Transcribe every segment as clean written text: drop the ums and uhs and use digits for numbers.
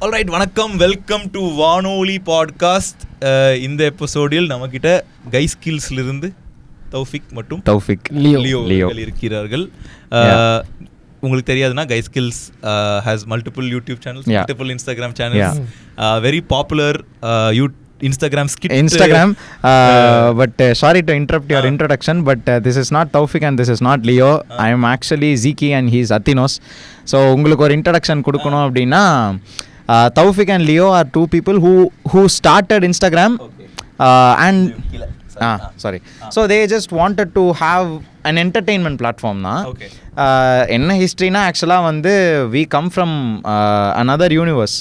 Alright, வணக்கம், welcome to வானொலி podcast. இந்த எபிசோடில் நம்மக்கிட்ட கை ஸ்கில்ஸ்லிருந்து தௌஃபிக் லியோ இருக்கிறார்கள். உங்களுக்கு தெரியாதுன்னா கை skills has multiple YouTube channels, multiple Instagram channels, very popular Instagram, but sorry to interrupt your introduction, but this is not Taufik and this is not Leo. I am actually Ziki and he is Athinos. So உங்களுக்கு ஒரு introduction கொடுக்கணும் அப்படின்னா Taufik and Leo are two people who started Instagram and so they just wanted to have an entertainment platform na. என்ன ஹிஸ்ட்ரினா ஆக்சுவலாக வந்து we come from another universe.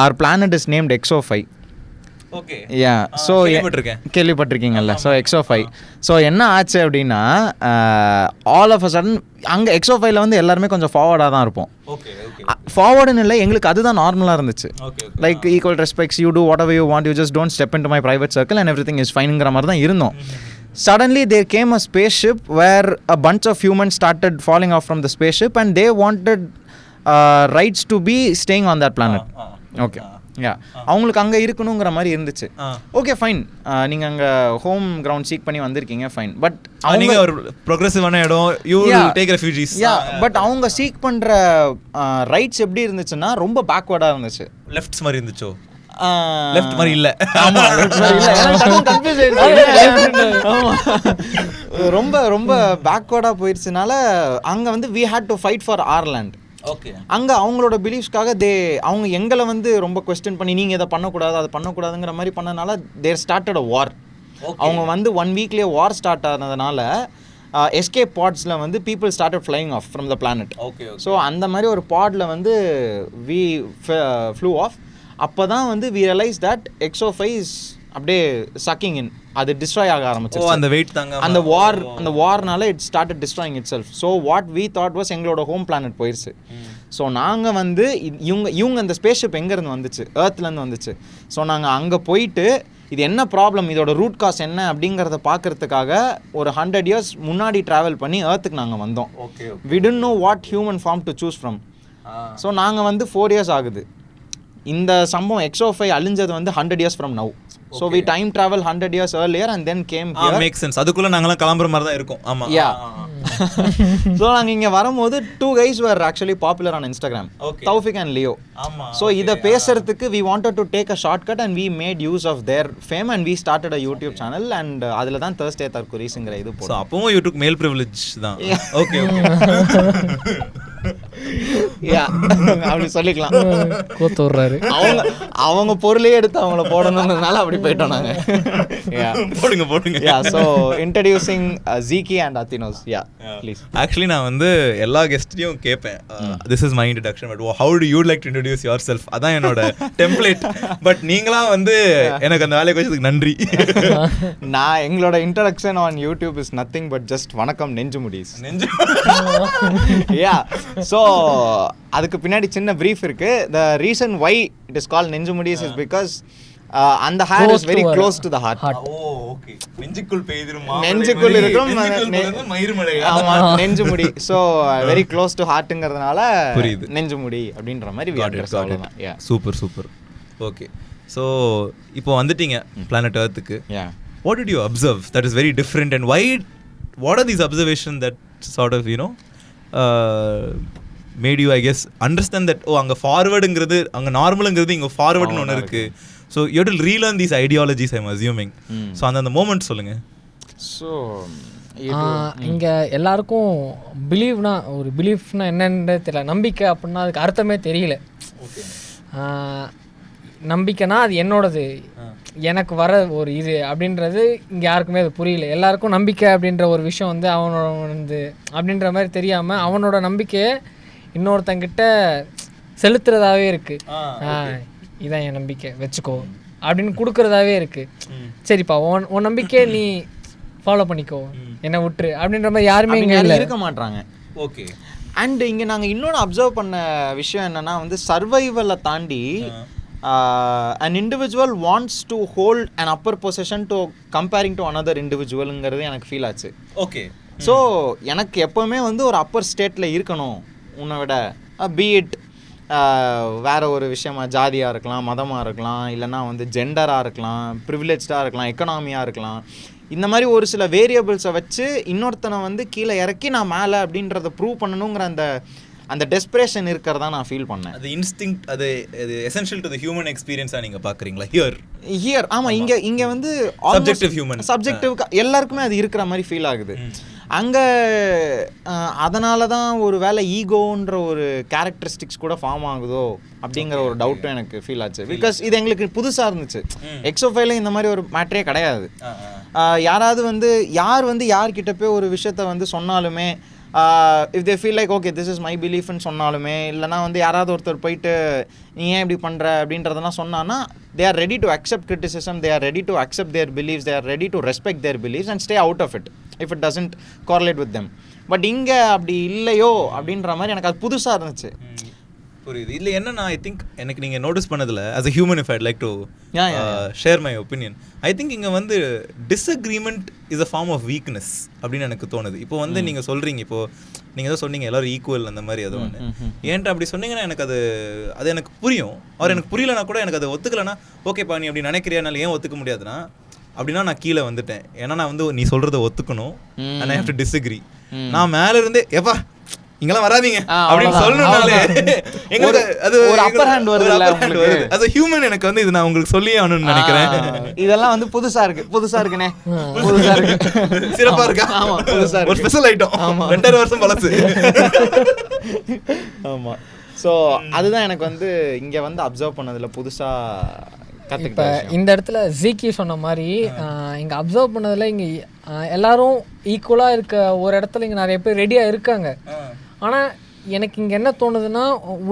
Our planet is named Exo5. Okay, yeah, so கேள்விப்பட்டிருக்கீங்கல்ல. So Exo5. So என்ன ஆச்சு அப்படின்னா all of a sudden அங்கே Exo5ல வந்து எல்லாருமே கொஞ்சம் ஃபார்வர்டாக தான் இருப்போம். ஃபார்வர்டுன்னு இல்லை, எங்களுக்கு அதுதான் நார்மலாக இருந்துச்சு. Like equal respects, you do whatever you want, you just don't step into my private circle and everything is ஃபைனுங்கிற மாதிரி தான் இருந்தோம். Suddenly there came a spaceship where a bunch of humans started falling off from the spaceship and they wanted rights to be staying on that planet. Okay. யா, அவங்களுக்கு அங்கே இருக்கணுங்கிற மாதிரி இருந்துச்சு. Okay, fine, நீங்கள் அங்கே ஹோம் கிரவுண்ட் சீக் பண்ணி வந்திருக்கீங்க, fine. But அவங்க ஒரு ப்ரோக்ரெசிவான இடம், you take refugees. Yeah, but அவங்க சீக் பண்ணுற ரைட்ஸ் எப்படி இருந்துச்சுன்னா ரொம்ப பேக்வர்டாக இருந்துச்சு. லெஃப்ட்ஸ் மாதிரி இருந்துச்சோ? லெஃப்ட் மாதிரி இல்லை, ரொம்ப ரொம்ப பேக்வர்டாக போயிடுச்சுனால அங்கே வந்து we had to fight for our land. Okay, அங்கே அவங்களோட பிலீஃப்ஸ்க்காக அவங்க எங்களை வந்து ரொம்ப கொஸ்டின் பண்ணி நீங்கள் இதை பண்ணக்கூடாது அதை பண்ணக்கூடாதுங்கிற மாதிரி பண்ணனால தேர் ஸ்டார்டட் அ வார். அவங்க வந்து 1 வீக்லேயே வார் ஸ்டார்ட் ஆனதுனால எஸ்கேப் பாட்ஸில் வந்து people started flying off from the planet. So அந்த மாதிரி ஒரு பாடில் வந்து வி ஃப்ளூ ஆஃப். அப்போ தான் வந்து we realise that Exo5 is அப்படியே சக்கிங் இன், அது டிஸ்ட்ராய் ஆக ஆரம்பிச்சு. அந்த வெயிட் தாங்க, அந்த வார்னால it started destroying itself. So what we thought was எங்களோட ஹோம் பிளானட் போயிடுச்சு. ஸோ நாங்கள் வந்து இவங்க அந்த ஸ்பேஸ்ஷிப் எங்கேருந்து வந்துச்சு, ஏர்த்லேருந்து வந்துச்சு. ஸோ நாங்கள் அங்கே போயிட்டு இது என்ன ப்ராப்ளம், இதோட ரூட் காஸ் என்ன அப்படிங்கிறத பார்க்கறதுக்காக ஒரு 100 years முன்னாடி ட்ராவல் பண்ணி ஏர்த்துக்கு நாங்கள் வந்தோம். We didn't know what human form to choose from. So நாங்கள் வந்து 4 years ஆகுது. இந்த சம்பவம் Exo5 அழிஞ்சது வந்து 100 years from now. So we time travel 100 years earlier and then came here. Makes sense. அதுக்குள்ள நாங்கலாம் கிளம்புற மாதிரி தான் இருக்கும். ஆமா. Yeah. So நாங்க இங்க வரும்போது 2 guys were actually popular on Instagram. Taufik and Leo. ஆமா. So இத பேசுறதுக்கு we wanted to take a shortcut and we made use of their fame and we started a YouTube channel and அதுல தான் Thursday Tharkurisங்கிற இது போடுறோம். So அப்பவும் you took male privilege தான். Okay. யா, அப்படி சொல்லிக்கலாம். கோத்துறாரு அவங்க பொருளே எடுத்து அவங்கள போடணும்னால அப்படி போயிட்டோம் நாங்க. போடுங்க. Yeah, so introducing Ziki and Athinos. Yeah, please. Actually நான் வந்து எல்லா கெஸ்ட்டையும் கேட்பேன், this is my introduction, but how do you like to introduce yourself, அதான் என்னோட டெம்ப்ளேட். பட் நீங்களா வந்து எனக்கு அந்த வேலையை வச்சதுக்கு நன்றி. நான் எங்களோட introduction on YouTube is nothing but just வணக்கம் நெஞ்சு முடிஸ். யா, ஸோ அதுக்கு பின்னாடி சின்ன ப்ரீஃப் இருக்கு. The reason why it is called நெஞ்சு முடிஸ் இஸ் பிகாஸ் அந்த hair is very close to the heart. Okay, நெஞ்சுக்குள் பெய்திருமா, நெஞ்சுக்குள் இருக்கும் மயிர்மலை. ஆமா, நெஞ்சு முடி. ஸோ வெரி க்ளோஸ் டு ஹார்ட்ங்கிறதுனால நெஞ்சு முடி அப்படின்ற மாதிரி. சூப்பர். ஓகே, ஸோ இப்போ வந்துட்டீங்க பிளானட் எர்த்துக்கு. What did you observe that is very different and what are these observation that sort of made you, I guess, understand that அங்கே ஃபார்வர்டுங்கிறது, அங்கே நார்மலுங்கிறது இங்கே ஃபார்வர்டுன்னு ஒன்று இருக்குது. So you have to relearn these ideologies, I'm assuming. So அந்த moment சொல்லுங்கள். So இங்கே எல்லாருக்கும் பிலீஃப்னா என்னன்னு தெரியல. நம்பிக்கை அப்படின்னா அதுக்கு அர்த்தமே தெரியல. நம்பிக்கைனா அது என்னோடது, எனக்கு வர ஒரு இது அப்படின்றது இங்கே யாருக்குமே அது புரியல. எல்லாருக்கும் நம்பிக்கை அப்படின்ற ஒரு விஷயம் வந்து அவனோட வந்து அப்படின்ற மாதிரி தெரியாமல் அவனோட நம்பிக்கையை இன்னொருத்தங்கிட்ட செலுத்துறதாவே இருக்குது. இதான் என் நம்பிக்கை வச்சுக்கோ அப்படின்னு கொடுக்குறதாவே இருக்குது. சரிப்பா, உன் நம்பிக்கையை நீ ஃபாலோ பண்ணிக்கோ, என்னை விட்டுரு அப்படின்ற மாதிரி யாருமே இங்கே இருக்க மாட்டாங்க. ஓகே, அண்ட் இங்கே நாங்கள் இன்னொன்று அப்சர்வ் பண்ண விஷயம் என்னென்னா வந்து சர்வைவலை தாண்டி an individual wants to hold an upper position to comparing to another individualங்கிறது எனக்கு ஃபீல் ஆச்சு. ஓகே, ஸோ எனக்கு எப்போவுமே வந்து ஒரு அப்பர் ஸ்டேட்டில் இருக்கணும் உன்னை விட, பீட் வேறு ஒரு விஷயமா ஜாதியாக இருக்கலாம், மதமாக இருக்கலாம், இல்லைனா வந்து ஜெண்டராக இருக்கலாம், ப்ரிவிலேஜ்டாக இருக்கலாம், எக்கனாமியாக இருக்கலாம். இந்த மாதிரி ஒரு சில வேரியபிள்ஸை வச்சு இன்னொருத்தனை வந்து கீழே இறக்கி நான் மேலே அப்படின்றத ப்ரூவ் பண்ணணுங்கிற அந்த டெஸ்பிரேஷன் இருக்கிறதா நான் ஃபீல் பண்ணேன். அது இன்ஸ்டிங்க்ட், அது எசென்ஷியல் டு தி ஹியூமன் எக்ஸ்பீரியன்ஸாக நீங்கள் பார்க்குறீங்களா? ஹியர் ஆமாம், இங்கே வந்து சப்ஜெக்டிவ் எல்லாருக்குமே அது இருக்கிற மாதிரி ஃபீல் ஆகுது. அங்கே அதனால தான் ஒரு வேளை ஈகோன்ற ஒரு கேரக்டரிஸ்டிக்ஸ் கூட ஃபார்ம் ஆகுதோ அப்படிங்கிற ஒரு டவுட்டும் எனக்கு ஃபீல் ஆச்சு. பிகாஸ் இது எங்களுக்கு புதுசாக இருந்துச்சு. XO5ல இந்த மாதிரி ஒரு மேட்டரே கிடையாது. யாராவது வந்து யார்கிட்ட போய் ஒரு விஷயத்த வந்து சொன்னாலுமே if they feel like okay this is my பிலீஃப்னு சொன்னாலுமே, இல்லைனா வந்து யாராவது ஒருத்தர் போயிட்டு நீ ஏன் இப்படி பண்ணுற அப்படின்றதெல்லாம் சொன்னான்னா they are ready to accept criticism, they are ready to accept their beliefs, they are ready to respect their beliefs and stay out of it if it doesn't correlate with them. But இங்கே அப்படி இல்லையோ அப்படின்ற மாதிரி எனக்கு அது புதுசாக இருந்துச்சு. புரியுது. இல்லை என்னன்னா ஐ திங்க் எனக்கு நீங்கள் நோட்டீஸ் பண்ணதில் as a human if I'd like to share my opinion, I think இங்கே வந்து disagreement is a form of weakness அப்படின்னு எனக்கு தோணுது. இப்போ வந்து நீங்கள் சொல்கிறீங்க, இப்போது நீங்கள் தான் சொன்னீங்க எல்லோரும் ஈக்குவல் அந்த மாதிரி அது ஒன்று. ஏன்ட்டு அப்படி சொன்னீங்கன்னா எனக்கு அது எனக்கு புரியும். அவர் எனக்கு புரியலனா கூட எனக்கு அதை ஒத்துக்கலைன்னா ஓகேப்பா நீ அப்படி நினைக்கிறியானால ஏன் ஒத்துக்க முடியாதுன்னா அப்படின்னா நான் கீழே வந்துட்டேன். ஏன்னா நான் வந்து நீ சொல்கிறத ஒத்துக்கணும் and I have to disagree. நான் மேலே இருந்தே எப்பா இங்கெல்லாம் வராதீங்க அப்படின்னு சொல்லணும்னாலே எங்களுக்கு அது ஒரு அப்பர் ஹேண்ட் வருது. அது ஹியூமன் எனக்கு வந்து இது நான் உங்களுக்கு சொல்லியே ஆகணும்னு நினைக்கிறேன். இதெல்லாம் வந்து புதுசா இருக்குனே, புதுசா இருக்கு, சிறப்பா இருக்கா? ஆமா, புதுசா இருக்கு, ஒரு ஸ்பெஷல் ஐட்டம். 2.5 வருஷம் பழசு. ஆமா. ஸோ அதுதான் எனக்கு வந்து இங்க வந்து அப்சர்வ் பண்ணதுல புதுசா. இப்போ இந்த இடத்துல ஜீக்கி சொன்ன மாதிரி இங்கே அப்சர்வ் பண்ணதில் இங்கே எல்லாரும் ஈக்குவலாக இருக்க ஒரு இடத்துல இங்கே நிறைய பேர் ரெடியாக இருக்காங்க. ஆனால் எனக்கு இங்கே என்ன தோணுதுன்னா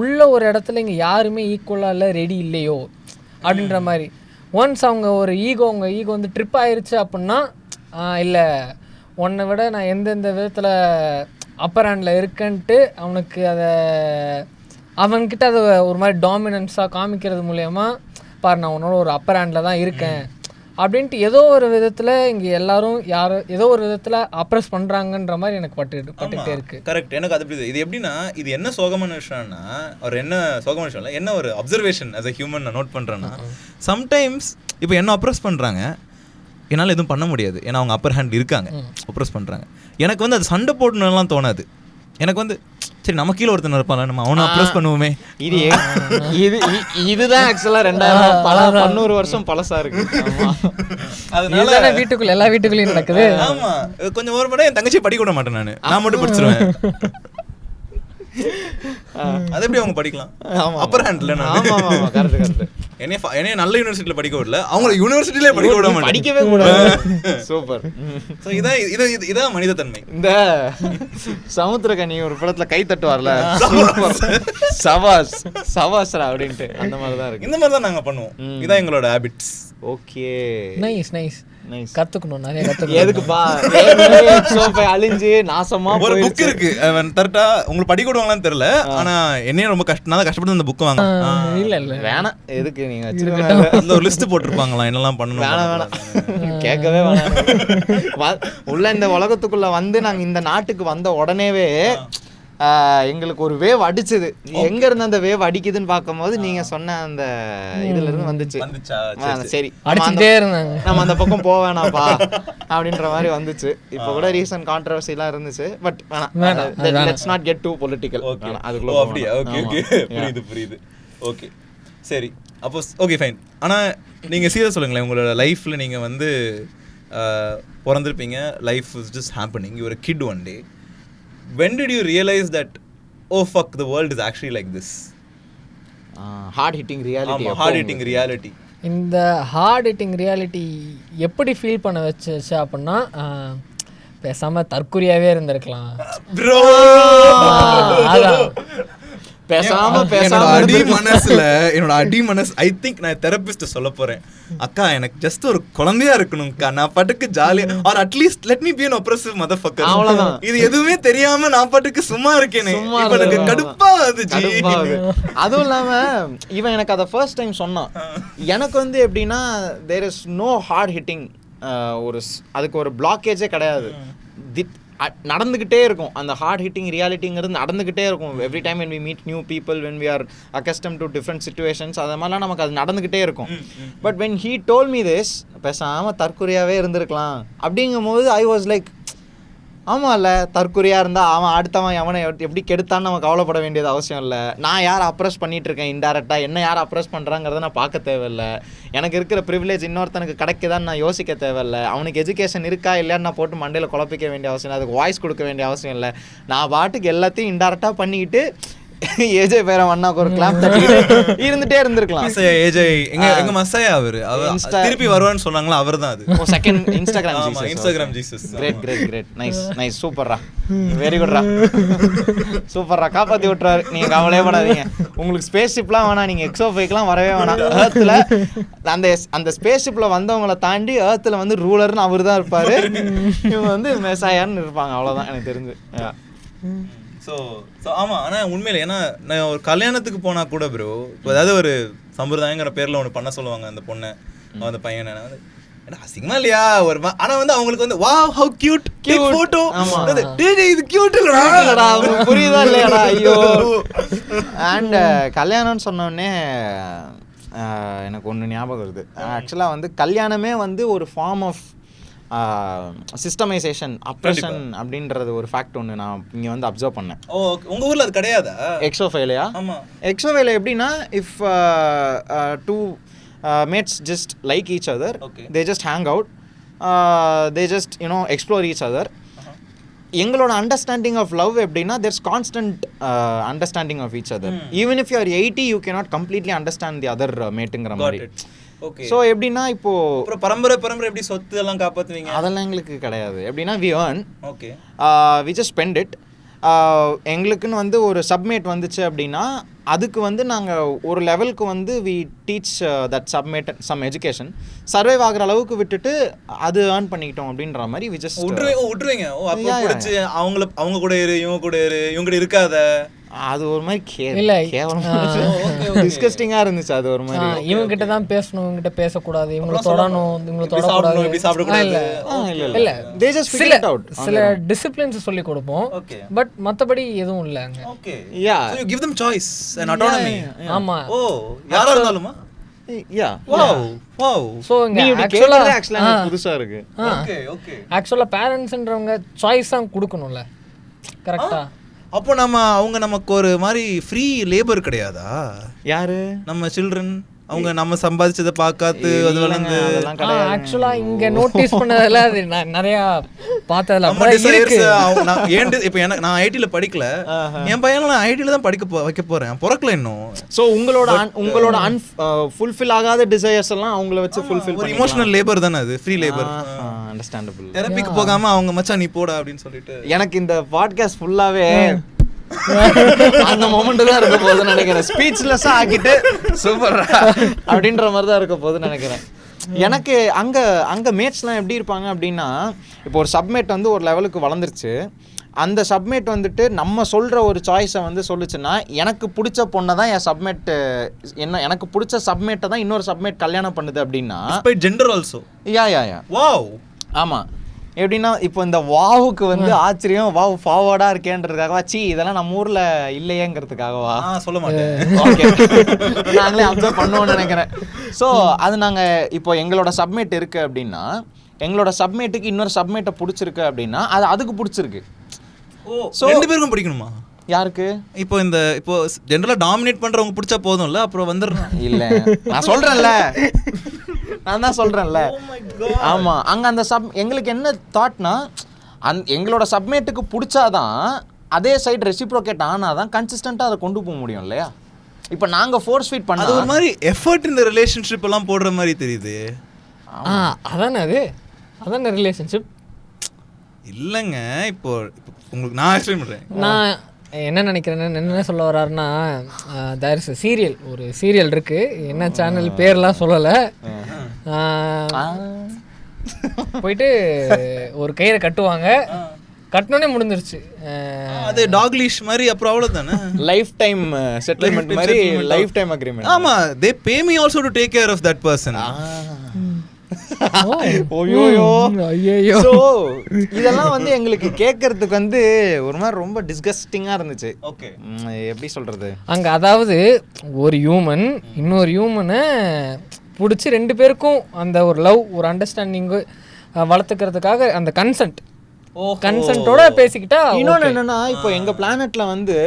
உள்ள ஒரு இடத்துல இங்கே யாருமே ஈக்குவலாக இல்லை, ரெடி இல்லையோ அப்படின்ற மாதிரி. ஒன்ஸ் அவங்க ஈகோ வந்து ட்ரிப் ஆயிடுச்சு அப்படின்னா இல்லை உன்னை விட நான் எந்தெந்த விதத்தில் அப்பர் ஹேண்டில் இருக்கேன்ட்டு அவனுக்கு அவன்கிட்ட அதை ஒரு மாதிரி டாமினன்ஸாக காமிக்கிறது மூலயமா பாரு நான் உன்னோட ஒரு அப்பர் ஹேண்டில் தான் இருக்கேன் அப்படின்ட்டு ஏதோ ஒரு விதத்தில் இங்கே எல்லாரும் ஏதோ ஒரு விதத்தில் அப்ரெஸ் பண்ணுறாங்கன்ற மாதிரி எனக்கு பட்டுக்கிட்டே இருக்கு. கரெக்ட். எனக்கு அது புரியுது. இது எப்படின்னா இது என்ன சோகமான விஷயம்னா என்ன சோகமான விஷயம் இல்லை, என்ன ஒரு அப்சர்வேஷன் as a human நான் நோட் பண்ணுறேன்னா சம்டைம்ஸ் இப்போ என்ன அப்ரெஸ் பண்ணுறாங்க என்னால் எதுவும் பண்ண முடியாது, ஏன்னா அவங்க அப்பர் ஹேண்ட் இருக்காங்க, அப்ரெஸ் பண்ணுறாங்க. எனக்கு வந்து அது சண்டை போடணும்லாம் தோணாது. எனக்கு வந்து சரி நம்ம கீழே ஒருத்தன் இருப்பான்ல நம்ம அவனை அப்ரெஸ் பண்ணுவோமே. இதுதான் ஆக்சுவலா 2000 வருஷம் பழசா இருக்கு. அதனால வீட்டுக்குள்ள எல்லா வீட்டுக்குள்ளேயும் நடக்குது. ஆமா, கொஞ்சம் ஒரு படம் என் தங்கச்சி படிக்க விட மாட்டேன், நான் மட்டும் படிச்சிருவேன். அது எப்படி அவங்க படிக்கலாம் அப்பர் ஹேண்ட்ல? என்னைய நல்ல யூனிவர்சிட்டியில படிக்க விடல, அவங்க யூனிவர்சிட்டியிலே படிக்க விட மாட்டேன், படிக்கவே கூடாது. சூப்பர். சோ இதான் மனித தன்மை. இந்த சமுத்திரக்கனி ஒரு படத்துல கை தட்டுவார்ல, சவாஸ் சவாஸ்ரா அப்படின்ட்டு அந்த மாதிரி தான் இருக்கு. இந்த மாதிரி தான் நாங்க பண்ணுவோம். இதான் எங்களோட ஹேபிட்ஸ். Okay, nice nice. கத்துக்கணும், நிறைய கத்துக்கணும். எதுக்குப்பா சோஃபை அழிஞ்சு நாசமா ஒரு புக் இருக்கு கரெக்டா உங்களுக்கு படிக்க விடுவாங்களான்னு தெரியல, ஆனா என்னையும் ரொம்ப நான் கஷ்டப்பட்டு அந்த புக் வாங்க. இல்ல வேணாம், எதுக்கு நீங்க வச்சிருக்கீங்க? அதுல ஒரு லிஸ்ட் போட்டிருப்பாங்களா என்னெல்லாம் பண்ணணும். வேணாம் கேட்கவே வேணாம். உள்ள இந்த உலகத்துக்குள்ள வந்து நாங்க இந்த நாட்டுக்கு வந்த உடனேவே எங்களுக்கு ஒரு வேவ் அடிச்சது. எங்க இருந்து அந்த வேவ் அடிக்குதுன்னு பார்க்கும்போது நீங்க சொன்ன அந்த இதுல இருந்து வந்துச்சு. சரி அடிச்சுட்டே இருந்தாங்க, நம்ம அந்த பக்கம் போக வேணாம்ப்பா அப்படின்ற மாதிரி வந்துச்சு. இப்போ கூட ரீசன்ட் கான்ட்ரவர்சி எல்லாம் இருந்துச்சு. But let's not get too political. அதுக்குள்ள அப்படியே ஓகே ஓகே புரியுது. ஓகே சரி, அப்போ ஓகே ஃபைன். ஆனால் நீங்கள் சீரியஸ் சொல்லுங்களேன், உங்களோட லைஃப்பில் நீங்கள் வந்து பிறந்திருப்பீங்க, life is just happening, you are a kid one day. When did you realize that oh fuck the world is actually like this? Hard hitting reality. Hard hitting reality. இந்த heart hitting reality எப்படி feel பண்ண வச்சு அப்படின்னா பேசாம தற்குறியாவே இருந்திருக்கலாம் bro. என்னோட அடி மனசு ஐ திங்க் நான் தெரபிஸ்ட் சொல்ல போறேன், அக்கா எனக்கு ஜஸ்ட் ஒரு குழந்தையா இருக்கணும்க்கா, நான் பாட்டுக்கு ஜாலியா or at least let me be an oppressive motherfucker. அவ்வளவுதான். இது எதுவுமே தெரியாம நான் பாட்டுக்கு சும்மா இருக்கேனே, எனக்கு கடுப்பா வந்துச்சு. அதுவும் இல்லாம இவன் எனக்கு அதை ஃபர்ஸ்ட் டைம் சொன்னான். எனக்கு வந்து எப்படின்னா there is no hard hitting, ஒரு அதுக்கு ஒரு பிளாக்கேஜே கிடையாது. நடந்துக்கிட்டே இருக்கும். அந்த ஹார்ட் ஹிட்டிங் ரியாலிட்டிங்கிறது நடந்துக்கிட்டே இருக்கும். Every time when we meet new people, when we are accustomed to different situations, அது மாதிரிலாம் நமக்கு அது நடந்துக்கிட்டே இருக்கும். But when he told me this, பேசாமல் தற்கொலையாகவே இருந்திருக்கலாம் அப்படிங்கும் போது ஐ வாஸ் லைக், ஆமாம் இல்லை, தற்கொலையாக இருந்தால் அவன் அடுத்தவன் அவனை எப்படி கெடுத்தான்னு நம்ம கவலைப்பட வேண்டியது அவசியம் இல்லை. நான் யாரை அப்ரெஸ் பண்ணிகிட்டு இருக்கேன் இன்டெரக்டாக, என்ன யாரை அப்ரெஸ் பண்ணுறாங்கிறத நான் பார்க்க தேவையில்லை. எனக்கு இருக்கிற ப்ரிவிலேஜ் இன்னொருத்தனுக்கு கிடைக்குதான்னு நான் யோசிக்க தேவையில்லை. அவனுக்கு எஜுகேஷன் இருக்கா இல்லையான்னு நான் போட்டு மண்டையில் குழப்பிக்க வேண்டிய அவசியம் இல்லை. அதுக்கு வாய்ஸ் கொடுக்க வேண்டிய அவசியம் இல்லை. நான் பாட்டுக்கு எல்லாத்தையும் இன்டெரக்டாக பண்ணிக்கிட்டு ஏஜே பேர அண்ணாக்கு ஒரு கிளாப் தட்டிட்டு இருந்துட்டே இருந்திருக்கலாம். ஏஜே எங்க மசாயா அவரு திருப்பி வருவான்னு சொன்னாங்களா, அவர்தான் அது. Oh second Instagram Jesus. Great nice சூப்பர்ரா, வெரி குட்ரா, சூப்பர்ரா, காப்பாத்தி விட்டுறாரு. நீங்க கவலையே படாதீங்க, உங்களுக்கு ஸ்பேஸ் ஷிப்லாம் வேணாம், நீங்க எக்ஸோஃபைக்லாம் வரவே வேணாம். ஏர்த்ல அந்த ஸ்பேஸ் ஷிப்ல வந்தவங்களை தாண்டி ஏர்த்ல வந்து ரூலர்னு அவர் தான் இருப்பாரு, இவங்க வந்து மெசாயான்னு இருப்பாங்க. அவ்வளவுதான் எனக்கு தெரிஞ்சு. ஸோ ஆமாம். ஆனால் உண்மையில ஏன்னா நான் ஒரு கல்யாணத்துக்கு போனால் கூட ப்ரோ, இப்போ ஏதாவது ஒரு சம்பிரதாயங்கிற பேரில் ஒன்று பண்ண சொல்லுவாங்க அந்த பொண்ணை, அந்த பையனை. வந்து அசிங்கமா இல்லையா ஒரு ஆனால் வந்து அவங்களுக்கு வந்து வா ஹவ் கியூட் ஃபோட்டோ, இது கியூட் இல்லடா, புரியுதா இல்லையாடா? ஐயோ. அண்ட் கல்யாணம்னு சொன்னோடனே எனக்கு ஒன்று ஞாபகம் வருது. ஆக்சுவலாக வந்து கல்யாணமே வந்து ஒரு ஃபார்ம் ஆஃப் சிஸ்டமைசேஷன், அப்ரெஷன் அப்படின்றது ஒரு ஃபேக்ட் ஒன்று நான் இங்கே வந்து அப்சர்வ் பண்ணேன். ஓ, உங்கள் ஊரில் அது கிடையாதா? எக்ஸோஃபைலையா? ஆமாம், எக்ஸோஃபைல எப்படின்னா, if two mates just like each other, they just hang out, they just explore each other. எங்களோட அண்டர்ஸ்டாண்டிங் ஆஃப் லவ் எப்படின்னா, there's constant understanding of each other. Even if you are 80, you cannot completely understand the other mateங்கிற மாதிரி. Okay. So எப்படின்னா, இப்போ பரம்பரை எப்படி சொத்து எல்லாம் காப்பாற்றுவீங்க? அதெல்லாம் எங்களுக்கு கிடையாது. எப்படின்னா, we earn, okay, we just spend it. எங்களுக்குன்னு வந்து ஒரு சப்மேட் வந்துச்சு அப்படின்னா, அதுக்கு வந்து நாங்கள் ஒரு லெவலுக்கு வந்து we teach that submate some education, survive ஆகிற அளவுக்கு விட்டுட்டு அது ஏர்ன் பண்ணிக்கிட்டோம் அப்படின்ற மாதிரி வி ஜஸ்ட் விட்டுருவீங்க. ஓ, அப்போ பிடிச்சி அவங்க கூட இரு, இவங்க கூட இருக்காத, அது ஒரு மாதிரி டிஸ்கஸ்டிங்கா இருந்துச்சு. அது ஒரு மாதிரி இவங்க கிட்ட தான் பேசணும், இவங்க கிட்ட பேசக்கூடாது, இவங்களை தொடணும், இவங்களை தொடக்கூடாது, இப்படி சாப்பிடக்கூடாது. இல்ல they just figure it out. சில டிசிப்ளின்ஸ் சொல்லி கொடுப்போம், பட் மத்தபடி எதுவும் இல்ல அங்க. Okay, yeah, so you give them choice and autonomy. ஆமா. ஓ, யாரா இருந்தாலுமா? யா, வாவ். சோ இங்க ஆக்சுவலா புதுசா இருக்கு. ஓகே. ஆக்சுவலா பேரண்ட்ஸ்ன்றவங்க சாய்ஸ் தான் கொடுக்கணும்ல, கரெக்ட்டா? அப்போ அவங்க நமக்கு ஒரு மாதிரி ஃப்ரீ லேபர் கிடையாதா? யாரு? நம்ம சில்ட்ரன். அவங்க நம்ம சம்பாதிச்சதை பார்க்காது அது வளர்ந்து. ஆக்சுவலா இங்க நோட்டீஸ் பண்ணதுல அது நிறைய பார்த்ததுல இப்போ நான் ஐடில படிக்கல, என் பையனை நான் ஐடில தான் வைக்க போறேன், பிறக்கல இன்னும். ஸோ உங்களோட ஃபுல்ஃபில் ஆகாத டிசைர்ஸ் எல்லாம் அவங்கள வச்சு ஃபுல்ஃபில் ஒரு இமோஷனல் லேபர் தானே அது, ஃப்ரீ லேபர். அண்டர்ஸ்டாண்டபிள். தெரபிக்கு போகாம அவங்க மச்சான் நீ போடா அப்படின்னு சொல்லிட்டு. எனக்கு இந்த பாட்காஸ்ட் ஃபுல்லாவே அந்த மொமெண்ட் தான் இருக்க போகுதுன்னு நினைக்கிறேன். ஸ்பீச்லெஸ்ஸா ஆக்கிட்டு சூப்பரா அப்படின்ற மாதிரி தான் இருக்க போகுதுன்னு நினைக்கிறேன். எனக்கு அங்கே மேட்ச்லாம் எப்படி இருப்பாங்க அப்படின்னா, இப்போ ஒரு சப்மேட் வந்து ஒரு லெவலுக்கு வளர்ந்துருச்சு, அந்த சப்மேட் வந்துட்டு நம்ம சொல்கிற ஒரு சாய்ஸை வந்து சொல்லுச்சுன்னா, எனக்கு பிடிச்ச பொண்ணை தான் என் சப்மேட் எனக்கு பிடிச்ச சப்மேட்டை தான் இன்னொரு சப்மேட் கல்யாணம் பண்ணுது அப்படின்னா, ஜெண்டர் ஆல்சோ. Yeah wow. ஆமாம். எப்படின்னா, இப்போ இந்த வாவுக்கு வந்து ஆச்சரியம், வாவ் ஃபார்வர்டாக இருக்கேன்றதுக்காகவா, சி இதெல்லாம் நம்ம ஊரில் இல்லையேங்கிறதுக்காகவா சொல்ல மாட்டேன். ஓகே, நாங்களே அப்சர்வ் பண்ணுவோம்னு நினைக்கிறேன். ஸோ அது நாங்கள் இப்போ எங்களோட சப்மேட் இருக்குது அப்படின்னா, எங்களோட சப்மேட்டுக்கு இன்னொரு சப்மேட்டை பிடிச்சிருக்கு அப்படின்னா அது அதுக்கு பிடிச்சிருக்கு. ஸோ 2 பேருக்கும் பிடிக்கணுமா? யாருக்கு? இப்போ ஜென்ரலாக டாமினேட் பண்ணுறவங்க பிடிச்சா போதும்ல, அப்புறம் வந்துடுறேன். இல்லை, நான் சொல்கிறேன்ல, நான் தான் சொல்கிறேன்ல. ஆமாம், அங்கே அந்த எங்களுக்கு என்ன தாட்னா, எங்களோட சப்மேட்டுக்கு பிடிச்சாதான் அதே சைடு ரெசிப்ரோகேட் ஆனால் தான் கன்சிஸ்டண்ட்டாக அதை கொண்டு போக முடியும் இல்லையா? இப்போ நாங்கள் ஃபோர்ஸ் ஃபீட் பண்ண ஒரு மாதிரி எஃபர்ட் இந்த ரிலேஷன்ஷிப் எல்லாம் போடுற மாதிரி தெரியுது. அதானே ரிலேஷன்ஷிப் இல்லைங்க. இப்போ உங்களுக்கு நான் எக்ஸ்பிளைன் பண்ணுறேன். நான் என்ன நினைக்கிறேன், என்ன சொல்ல வர்றாருன்னா, தேர் இஸ் சீரியல், ஒரு சீரியல் இருக்கு, என்ன சேனல் பேர்லாம் சொல்லலை, போயிட்டு ஒரு கயிறை கட்டுவாங்க, கட்டனே முடிஞ்சிருச்சு. அது டாக்லீஷ் மாதிரி, அப்புறம் அவ்வளவுதானே, லைஃப் டைம் செட்டில்மெண்ட் மாதிரி, லைஃப் டைம் அக்ரிமெண்ட். ஆமா, they pay me also to take care of that person. ஐயோ. ஸோ இதெல்லாம் வந்து எங்களுக்கு கேட்கறதுக்கு வந்து ஒரு மாதிரி ரொம்ப டிஸ்கஸ்டிங்காக இருந்துச்சு. ஓகே, எப்படி சொல்கிறது, அங்கே அதாவது ஒரு ஹியூமன் இன்னொரு ஹியூமனை பிடிச்சி 2 பேருக்கும் அந்த ஒரு லவ் ஒரு அண்டர்ஸ்டாண்டிங்கு வளர்த்துக்கிறதுக்காக அந்த கன்சென்ட்டோட பேசிக்கிட்டா. இன்னொன்று என்னன்னா, இப்போ எங்கள் பிளானட்ல வந்து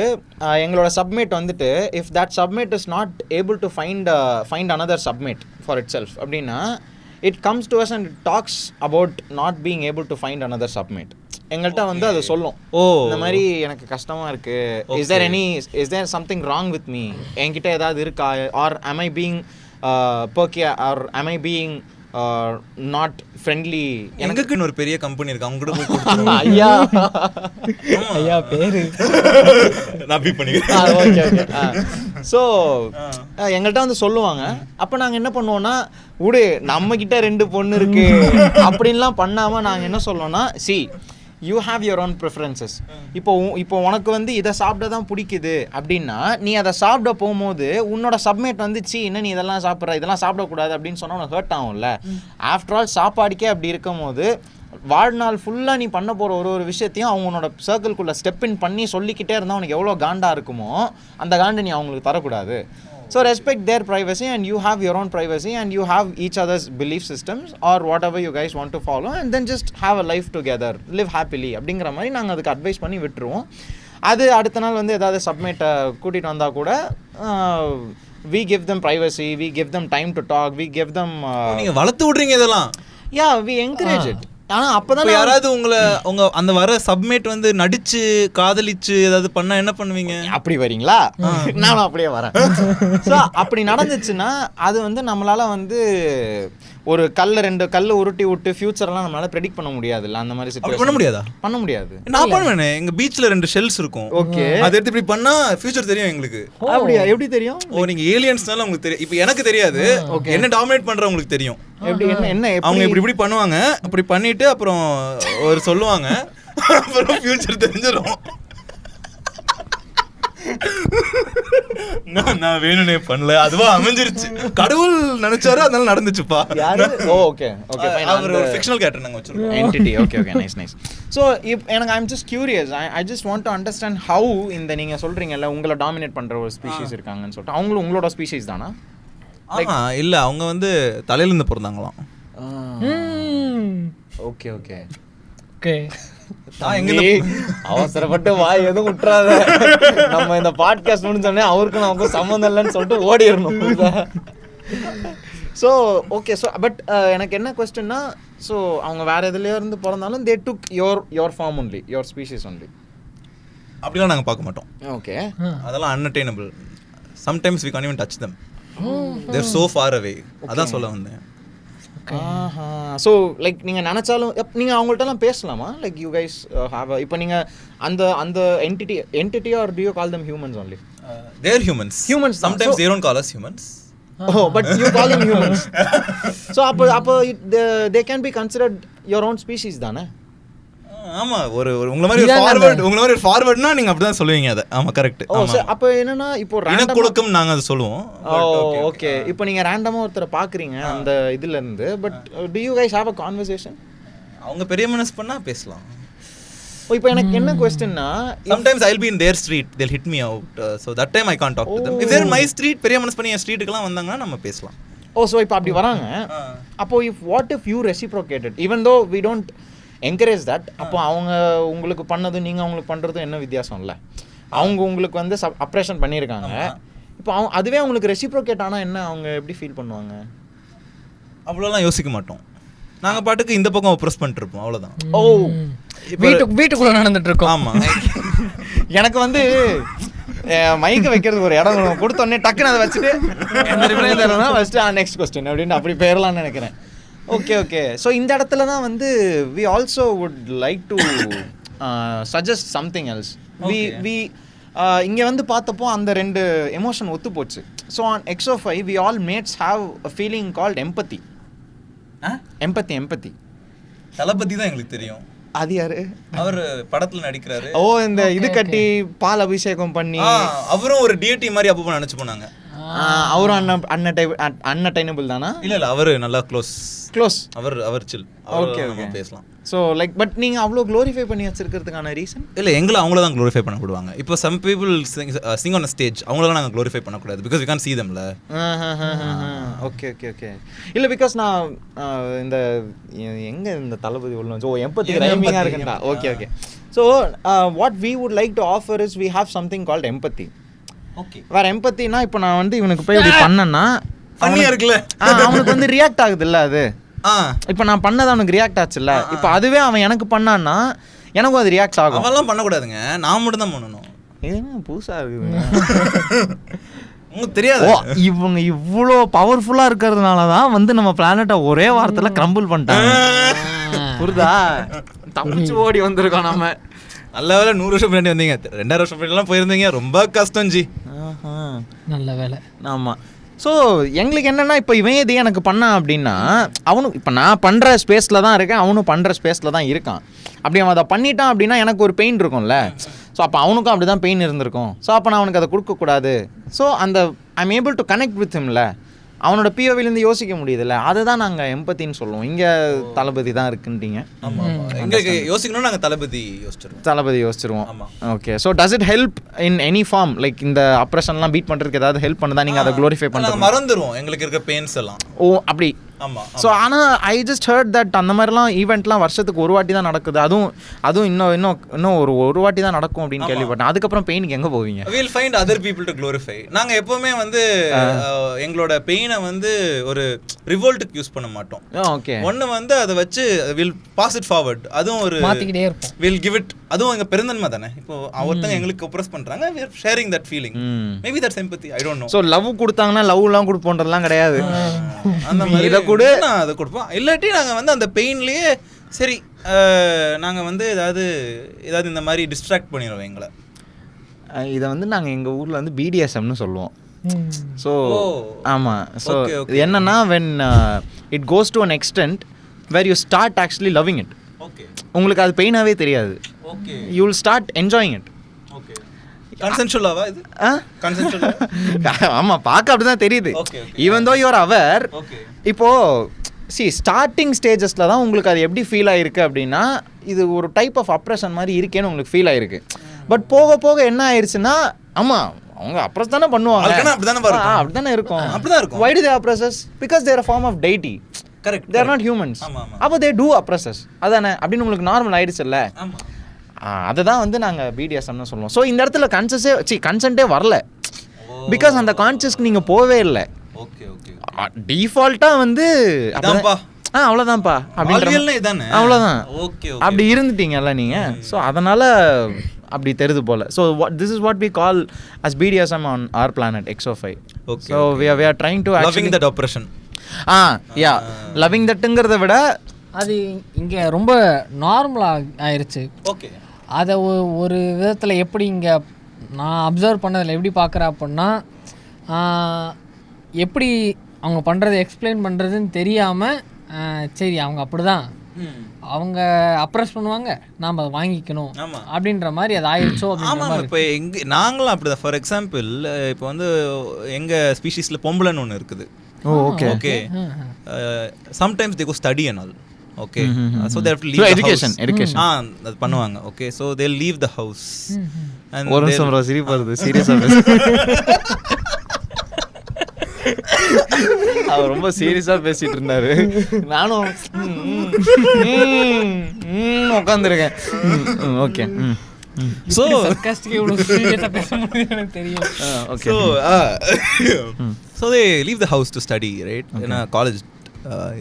எங்களோட சப்மேட் வந்துட்டு if that submate is not able to find another submate for itself அப்படின்னா it comes to us and talks about not being able to find another submate. எங்கள்கிட்ட வந்து அது சொல்லும், இந்த மாதிரி எனக்கு கஷ்டமா இருக்கு, is there something wrong with me, என்கிட்ட ஏதாவது இருக்கா, or am I being perky, or am I being not friendly. எனக்குன்னு ஒரு பெரிய கம்பெனி இருக்கு, அவங்க கூட போய் கொடுத்துருவோம். ஐயா பேரு நான் பீட் பண்ணிக்கிறேன். Okay okay. ஸோ எங்கள்கிட்ட வந்து சொல்லுவாங்க. அப்போ நாங்கள் என்ன பண்ணுவோம்னா, விடு நம்மக்கிட்ட 2 பொண்ணு இருக்கு அப்படின்லாம் பண்ணாமல் நாங்கள் என்ன சொல்லுவோம்னா, C you have your own preferences. இப்போ உனக்கு வந்து இதை சாப்பிட தான் பிடிக்குது அப்படின்னா நீ அதை சாப்பிட போகும்போது உன்னோட சப்மேட் வந்து என்ன நீ இதெல்லாம் சாப்பிட்ற, இதெல்லாம் சாப்பிடக்கூடாது அப்படின்னு சொன்னால் உனக்கு ஹர்ட் ஆகும்ல. ஆஃப்டர் ஆல் சாப்பாடுக்கே அப்படி இருக்கும் போது வாழ்நாள் ஃபுல்லாக நீ பண்ண போகிற ஒரு விஷயத்தையும் அவங்க உன்னோட சர்க்கிள்குள்ளே ஸ்டெப் இன் பண்ணி சொல்லிக்கிட்டே இருந்தால் உனக்கு எவ்வளோ காண்டாக இருக்குமோ அந்த காண்டு நீ அவங்களுக்கு தரக்கூடாது. So respect their privacy and you have your own privacy and you have each other's belief systems or whatever you guys want to follow and then just have a life together, live happily அப்படிங்கிற மாதிரி நாங்கள் அதுக்கு advice பண்ணி விட்டுருவோம். அது அடுத்த நாள் வந்து ஏதாவது சப்மேட்டை கூட்டிகிட்டு வந்தால் கூட we give them privacy, we give them time to talk, we give them நீங்கள் வளர்த்து விட்றீங்க இதெல்லாம். yeah, we encourage it. ஆனால் அப்போ தான் யாராவது உங்க அந்த வர சப்மேட் வந்து நடிச்சு காதலிச்சு ஏதாவது பண்ணா என்ன பண்ணுவீங்க? அப்படி வரீங்களா? நானும் அப்படியே வரேன். ஸோ அப்படி நடந்துச்சுன்னா அது வந்து நம்மளால வந்து ஒரு 2 கல் உருட்டி விட்டு ஃபியூச்சர்லாம் நம்மளால ப்ரெடிக்ட் பண்ண முடியாதுல்ல. அந்த மாதிரி சிச்சுவேஷன் பண்ண முடியாதா? பண்ண முடியாது. நான் பண்ணுவேன். எங்க பீச்ல 2 ஷெல்ஸ் இருக்கும். ஓகே, அதை எடுத்து இப்படி பண்ணா ஃபியூச்சர் தெரியும் எங்களுக்கு. அப்படியா? எப்படி தெரியும்? ஓ, நீங்க ஏலியன்ஸ்னால உங்களுக்கு தெரியும். இப்போ எனக்கு தெரியாது, என்ன டாமினேட் பண்ற உங்களுக்கு தெரியும். எப்படி என்ன அவங்க இப்படி பண்ணுவாங்க, அப்படி பண்ணிட்டு அப்புறம் ஒரு சொல்லுவாங்க, அப்புறம் ஃபியூச்சர் தெரிஞ்சிடும். நான் வேணுனே பண்ணல, அதுவா அமைஞ்சிருச்சு. கடவுள் நினைச்சாரு, அதனால நடந்துச்சுப்பா. ஓகே ஓகே, அவர் ஒரு ஃபிக்ஷனல் கேரக்டர் நாங்க வச்சிருக்கோம், entity. Okay okay, nice nice. So எனக்கு I'm just curious, I just want to understand how இந்த நீங்க சொல்றீங்கல்ல உங்களை டாமினேட் பண்ற ஒரு ஸ்பீஷீஸ் இருக்காங்கன்னு சொல்லிட்டு, அவங்களும் உங்களோட ஸ்பீஷீஸ் தானா? இல்ல, அவங்க வந்து தலையில இருந்து பிறந்தாங்களாம். Okay okay okay. அவசரப்பட்டு வாய் எதுவும் விட்டுறாத. நம்ம இந்த பாட்காஸ்ட் முடிஞ்சோடனே அவருக்கு நமக்கு சம்மந்தம் இல்லைன்னு சொல்லிட்டு ஓடிடணும். So okay. ஸோ பட் எனக்கு என்ன கொஸ்டின்னா, ஸோ அவங்க வேற எதுலேயே இருந்து பிறந்தாலும் they took your form only, your species only. அப்படிலாம் நாங்கள் பார்க்க மாட்டோம். ஓகே, அதெல்லாம் unattainable. Sometimes we can't even touch them. They're so far away. அதான் சொல்ல வந்தேன். ஸோ லைக் நீங்கள் நினச்சாலும் நீங்கள் அவங்கள்ட்டலாம் பேசலாமா? லைக் யூ கைஸ் ஹாவ் இப்போ நீங்கள் அந்த entity or do you call them humans only? They're humans. Sometimes they don't call us humans. Oh, but you call them humans. So அப்போ they can be considered your own species தானே? ஆமா, ஒரு உங்கள மாதிரி ஒரு ஃபார்வர்ட்னா நீங்க அப்படிதான் சொல்லுவீங்க அதை. ஆமா, கரெக்ட். அப்போ என்னன்னா இப்போ இனக்குழுக்கம் நாங்க அதை சொல்லுவோம். ஓகே. இப்போ நீங்க ரேண்டமா ஒருத்தரை பாக்குறீங்க அந்த இதுல இருந்து, but do you guys have a conversation? அவங்க பெரிய மனசு பண்ணா பேசலாம். இப்போ எனக்கு என்ன क्वेश्चनனா, sometimes I'll be in their street, they'll hit me out, so that time I can't talk to them. If they're in my street, பெரிய மனசு பண்ணி என் ஸ்ட்ரீட்டுக்குலாம் வந்தாங்கன்னா நம்ம பேசலாம். ஸோ இப்போ அப்படி வராங்க. அப்போ what if you reciprocated, even though we don't encourage that, அப்போ அவங்க உங்களுக்கு பண்ணதும் நீங்கள் அவங்களுக்கு பண்ணுறதும் என்ன வித்தியாசம் இல்லை? அவங்க உங்களுக்கு வந்து அப்ரேஷன் பண்ணியிருக்காங்க. இப்போ அதுவே அவங்களுக்கு ரெசிப்ரோகேட் ஆனால் என்ன, அவங்க எப்படி ஃபீல் பண்ணுவாங்க? அவ்வளோலாம் யோசிக்க மாட்டோம். நாங்கள் பாட்டுக்கு இந்த பக்கம் அப்ரோச் பண்ணிட்டு இருப்போம், அவ்வளோதான். ஓ, வீட்டுக்குள்ளே நடந்துட்டு இருக்கோம். ஆமாம். எனக்கு வந்து மைக்கை வைக்கிறதுக்கு ஒரு இடம் கொடுத்தோடனே டக்குன்னு அதை வச்சுட்டு எந்த ரிப்ளை தரணும்னா ஃபஸ்ட்டு நெக்ஸ்ட் கொஸ்டின் அப்படின்னு அப்படி போயிடலான்னு நினைக்கிறேன். Okay okay. ஸோ இந்த இடத்துல தான் வந்து we also would like to suggest something else. We இங்கே வந்து பார்த்தப்போ அந்த 2 எமோஷன் ஒத்து போச்சு. So on XO5 we all mates have a feeling called empathy. Empathy Thalapathy தான் எங்களுக்கு தெரியும். அது யாரு? அவர் படத்துல நடிக்கிறாரு. ஓ, இந்த இது கட்டி பால் அபிஷேகம் பண்ணி அவரும் ஒரு டிஎட்டி மாதிரி அப்போ நினைச்சு போனாங்க. அவரும் அன்அட்டைனபிள் தானா? இல்ல அவரு நல்லா க்ளோஸ் அவர் சில். ஓகே பேசலாம். ஸோ லைக் பட் நீங்கள் அவ்வளோ க்ளோரிஃபை பண்ணி வச்சிருக்கிறதுக்கான ரீசன்? இல்லை எங்களை அவங்கள தான் க்ளோரிஃபை பண்ண விடுவாங்க. இப்போ some people sing on stage அவங்கள நாங்கள் க்ளோரிஃபை பண்ணக்கூடாது பிகாஸ் வி கான் see themல. ஓகே இல்லை பிகாஸ் நான் இந்த எங்கே இந்த தளபதி உள்ள எம்பத்தி ரைமிங்காக இருக்குண்டா. Okay so what we would like to offer is we have something called empathy. Okay வேறு எம்பத்தினா இப்போ நான் வந்து இவனுக்கு போய் இப்படி பண்ணேன்னா ஃபன்னியாக இருக்குல்ல, அவனுக்கு வந்து ரியாக்ட் ஆகுது இல்லை அது. இப்போ நான் பண்ணது அவனுக்கு ரியாக்ட் ஆச்சுல்ல, இப்போ அதுவே அவன் எனக்கு பண்ணான்னா எனக்கும் அது ரியாக்ட் ஆகும். அவெல்லாம் பண்ணக்கூடாதுங்க, நான் மட்டும் தான் பண்ணணும். ஏன்னா புதுசாக இருக்குது உங்களுக்கு தெரியாது. இவங்க இவ்வளோ பவர்ஃபுல்லாக இருக்கிறதுனால தான் வந்து நம்ம பிளானட்டை ஒரே வாரத்தில் கிரம்பிள் பண்ணிட்டாங்க. புரியுதா? தப்பிச்சு ஓடி வந்திருக்கோம் நம்ம. நல்ல வேலை 100 வருஷம் முன்னாடி வந்தீங்க, 2000 வருஷம் முன்னாடிலாம் போயிருந்தீங்க, ரொம்ப கஷ்டம் ஜி. நல்ல வேலை. ஆமாம். ஸோ எங்களுக்கு என்னென்னா இப்போ இவன் எது எனக்கு பண்ணான் அப்படின்னா அவனும் இப்போ நான் பண்ணுற ஸ்பேஸில் தான் இருக்கேன், அவனும் பண்ணுற ஸ்பேஸில் தான் இருக்கான். அப்படி அவன் அதை பண்ணிட்டான் அப்படின்னா எனக்கு ஒரு பெயின் இருக்கும்ல. ஸோ அப்போ அவனுக்கும் அப்படி தான் பெயின் இருந்திருக்கும். ஸோ அப்போ நான் அவனுக்கு அதை கொடுக்கக்கூடாது. ஸோ அந்த I am able to connect with ஹிம்ல, அவனோட பிஓவிலேருந்து யோசிக்க முடியுதுல்ல, அதுதான் நாங்கள் எம்பத்தின்னு சொல்லுவோம். இங்கே தளபதி தான் இருக்குன்றீங்க. எங்களுக்கு யோசிக்கணும்னு நாங்கள் தளபதி யோசிச்சிருவோம். Okay. So does it help in any form? Like இந்த அப்ரேஷன்லாம் பீட் பண்ணுறதுக்கு ஏதாவது ஹெல்ப் பண்ணுதா? நீங்கள் அதை க்ளோரிஃபை பண்ணுறது மறந்துடுவோம் எங்களுக்கு இருக்க பெயின்ஸ் எல்லாம். ஓ அப்படி. ஸோ ஆனால் ஐ ஜஸ்ட் ஹர்ட் தட் அந்த மாதிரிலாம் ஈவெண்ட்லாம் வருஷத்துக்கு ஒரு வாட்டி தான் நடக்குது. அதுவும் இன்னும் ஒரு வாட்டி தான் நடக்கும் அப்படின்னு கேள்விப்பட்டேன். அதுக்கப்புறம் பெயினுக்கு எங்கே போவீங்க? Will find other people to glorify. நாங்கள் எப்போவுமே வந்து எங்களோட பெயினை வந்து ஒரு ரிவோல்ட்டுக்கு யூஸ் பண்ண மாட்டோம். ஓகே. ஒன்று வந்து அதை வச்சு வில் பாஸ் இட் ஃபார்வர்ட். அதுவும் ஒரு மாற்றிக்கிட்டே இருப்போம். Will give it. அதுவும் எங்கள் பெருந்தன்மை தானே. இப்போ ஒருத்தங்க எங்களுக்கு ஒப்ரஸ் பண்ணுறாங்க, we are sharing that feeling. Maybe that's empathy, I don't know. So love கொடுத்தாங்கன்னா லவ்லாம் கொடுப்போன்றதுலாம் கிடையாது. அந்த மாதிரி இதை கூட நான் அதை கொடுப்போம். இல்லாட்டி நாங்கள் வந்து அந்த பெயின்லேயே சரி நாங்கள் வந்து ஏதாவது இந்த மாதிரி டிஸ்ட்ராக்ட் பண்ணிடுவோம் எங்களை. இதை வந்து நாங்கள் எங்கள் ஊரில் வந்து பிடிஎஸ்எம்னு சொல்லுவோம். ஸோ ஆமாம். ஸோ என்னன்னா when it goes to an extent where you start actually loving it. Okay. உங்களுக்கு அது பெயினாகவே தெரியாது. Okay. you will start enjoying it. Okay. கன்சென்சுவலாவா இது? கன்சென்சுவலா? ஆமாம், பார்க்க அப்படி தான் தெரியுது. Okay. Even though you are aware. Okay. இப்போது ஸ்டார்டிங் ஸ்டேஜஸில் தான் உங்களுக்கு அது எப்படி ஃபீல் ஆகிருக்கு அப்படின்னா இது ஒரு டைப் ஆஃப் அப்ரெஷன் மாதிரி இருக்கேன்னு உங்களுக்கு ஃபீல் ஆகிருக்கு. பட் போக போக என்ன ஆயிடுச்சுன்னா ஆமாம் அவங்க அப்ரெஸ் தானே பண்ணுவாங்க, அப்படி தானே இருக்கும். why do they oppress us? because they are a form of deity. Correct. they are not humans. அப்போ they do oppress us. அதானே அப்படின்னு உங்களுக்கு நார்மல் ஆயிடுச்சுல்ல. அதுதான் வந்து நாங்கள் பிடிஎஸ்எம்னு சொல்லுவோம். ஸோ இந்த இடத்துல கன்சென்ட்டே வரல. பிகாஸ் அந்த கான்சியஸ்க்கு நீங்கள் போவே இல்லை. Okay okay. டிஃபால்ட்டாக வந்து அவ்வளோதான்ப்பா அப்படின்னு அவ்வளோதான். ஓகே. அப்படி இருந்துட்டீங்கல்ல நீங்கள். ஸோ அதனால் அப்படி தெரியுது போல். So this is what we call as BDSM on our planet XO5. So we are trying to loving that oppression. Yeah loving தட்டுங்கிறத விட அது இங்கே ரொம்ப நார்மலாக ஆயிடுச்சு. ஓகே. அதை ஒரு விதத்தில் எப்படி இங்கே நான் அப்சர்வ் பண்ணதில் எப்படி பார்க்குறேன் அப்படின்னா எப்படி அவங்க பண்ணுறது எக்ஸ்பிளைன் பண்ணுறதுன்னு தெரியாமல் சரி அவங்க அப்படி தான் அவங்க அப்ரெஸ் பண்ணுவாங்க நாம் அதை வாங்கிக்கணும் அப்படின்ற மாதிரி அது ஆயிடுச்சோ. ஆமாம். இப்போ நாங்களும் அப்படி தான். ஃபார் எக்ஸாம்பிள் இப்போ வந்து எங்கள் ஸ்பீஷீஸில் பொம்பளைன்னு ஒன்று இருக்குது. Okay okay. Sometimes they go study and all. Okay. So they have to leave education. அது பண்ணுவாங்க. ஓகே. So they leave the house. ஒரு நிமிஷம் சிரிப்பு வருது, சீரியஸாக அவர் ரொம்ப சீரியஸாக பேசிட்டு இருந்தாரு. நானும் உட்காந்துருக்கேன். Okay. So so they leave the house to study right. ஏன்னா காலேஜ்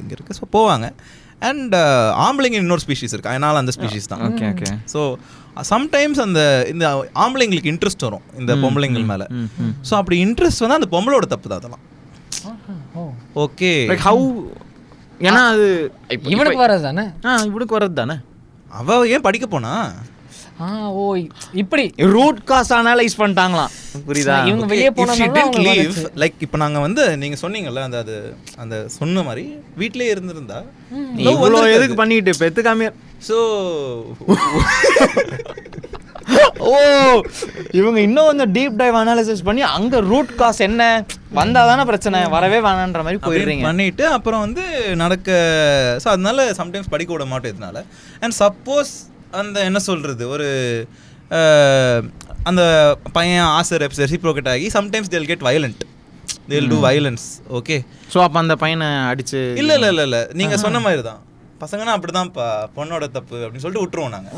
இங்கே இருக்குது. ஸோ போவாங்க. அண்ட் ஆம்பளைங்க இன்னொரு ஸ்பீஷீஸ் இருக்குது, அதனால அந்த ஸ்பீஷீஸ் தான். Okay okay. ஸோ சம்டைம்ஸ் இந்த ஆம்பளைங்களுக்கு இன்ட்ரெஸ்ட் வரும் இந்த பொம்பளைங்கள் மேலே. ஸோ அப்படி இன்ட்ரெஸ்ட் வந்து அந்த பொம்பளோட தப்பு தான் அதெல்லாம். ஓகே. Like how? ஏன்னா அது இவனுக்கு வர்றது தானே. இவனுக்கு வர்றது தானே. அவ ஏன் படிக்க போனா? ஓ இப்படி ரூட் காஸ் அனலைஸ் பண்ணிட்டாங்களாம். புரியுதா? இவங்க வெளியே போனாங்க. லைக் இப்போ நாங்கள் வந்து நீங்கள் சொன்னீங்கல்ல அந்த சொன்ன மாதிரி வீட்டிலே இருந்திருந்தா இவ்வளோ எதுக்கு பண்ணிட்டு பெத்துக்காமே. ஸோ ஓ இவங்க இன்னும் கொஞ்சம் டீப் டைவ் அனாலிசிஸ் பண்ணி அங்கே ரூட் காஸ் என்ன வந்தால் தானே பிரச்சனை, வரவே வேணான்ற மாதிரி போயிடுறீங்க. பண்ணிட்டு அப்புறம் வந்து நடக்க. ஸோ அதனால சம்டைம்ஸ் படிக்க விட மாட்டோம் இதனால. அண்ட் சப்போஸ் அந்த என்ன சொல்கிறது ஒரு அந்த பையன் ஆசை ரெசிப்ரோகேட் ஆகி சம்டைம்ஸ் தேல் கெட் வயலண்ட், தேல் டூ வயலன்ஸ். ஓகே, ஸோ அப்போ அந்த பையனை அடிச்சு இல்லை நீங்கள் சொன்ன மாதிரி தான் பசங்கன்னா அப்படிதான்ப்பா பொண்ணோட தப்பு அப்படின்னு சொல்லிட்டு விட்டுருவோம் நாங்கள்.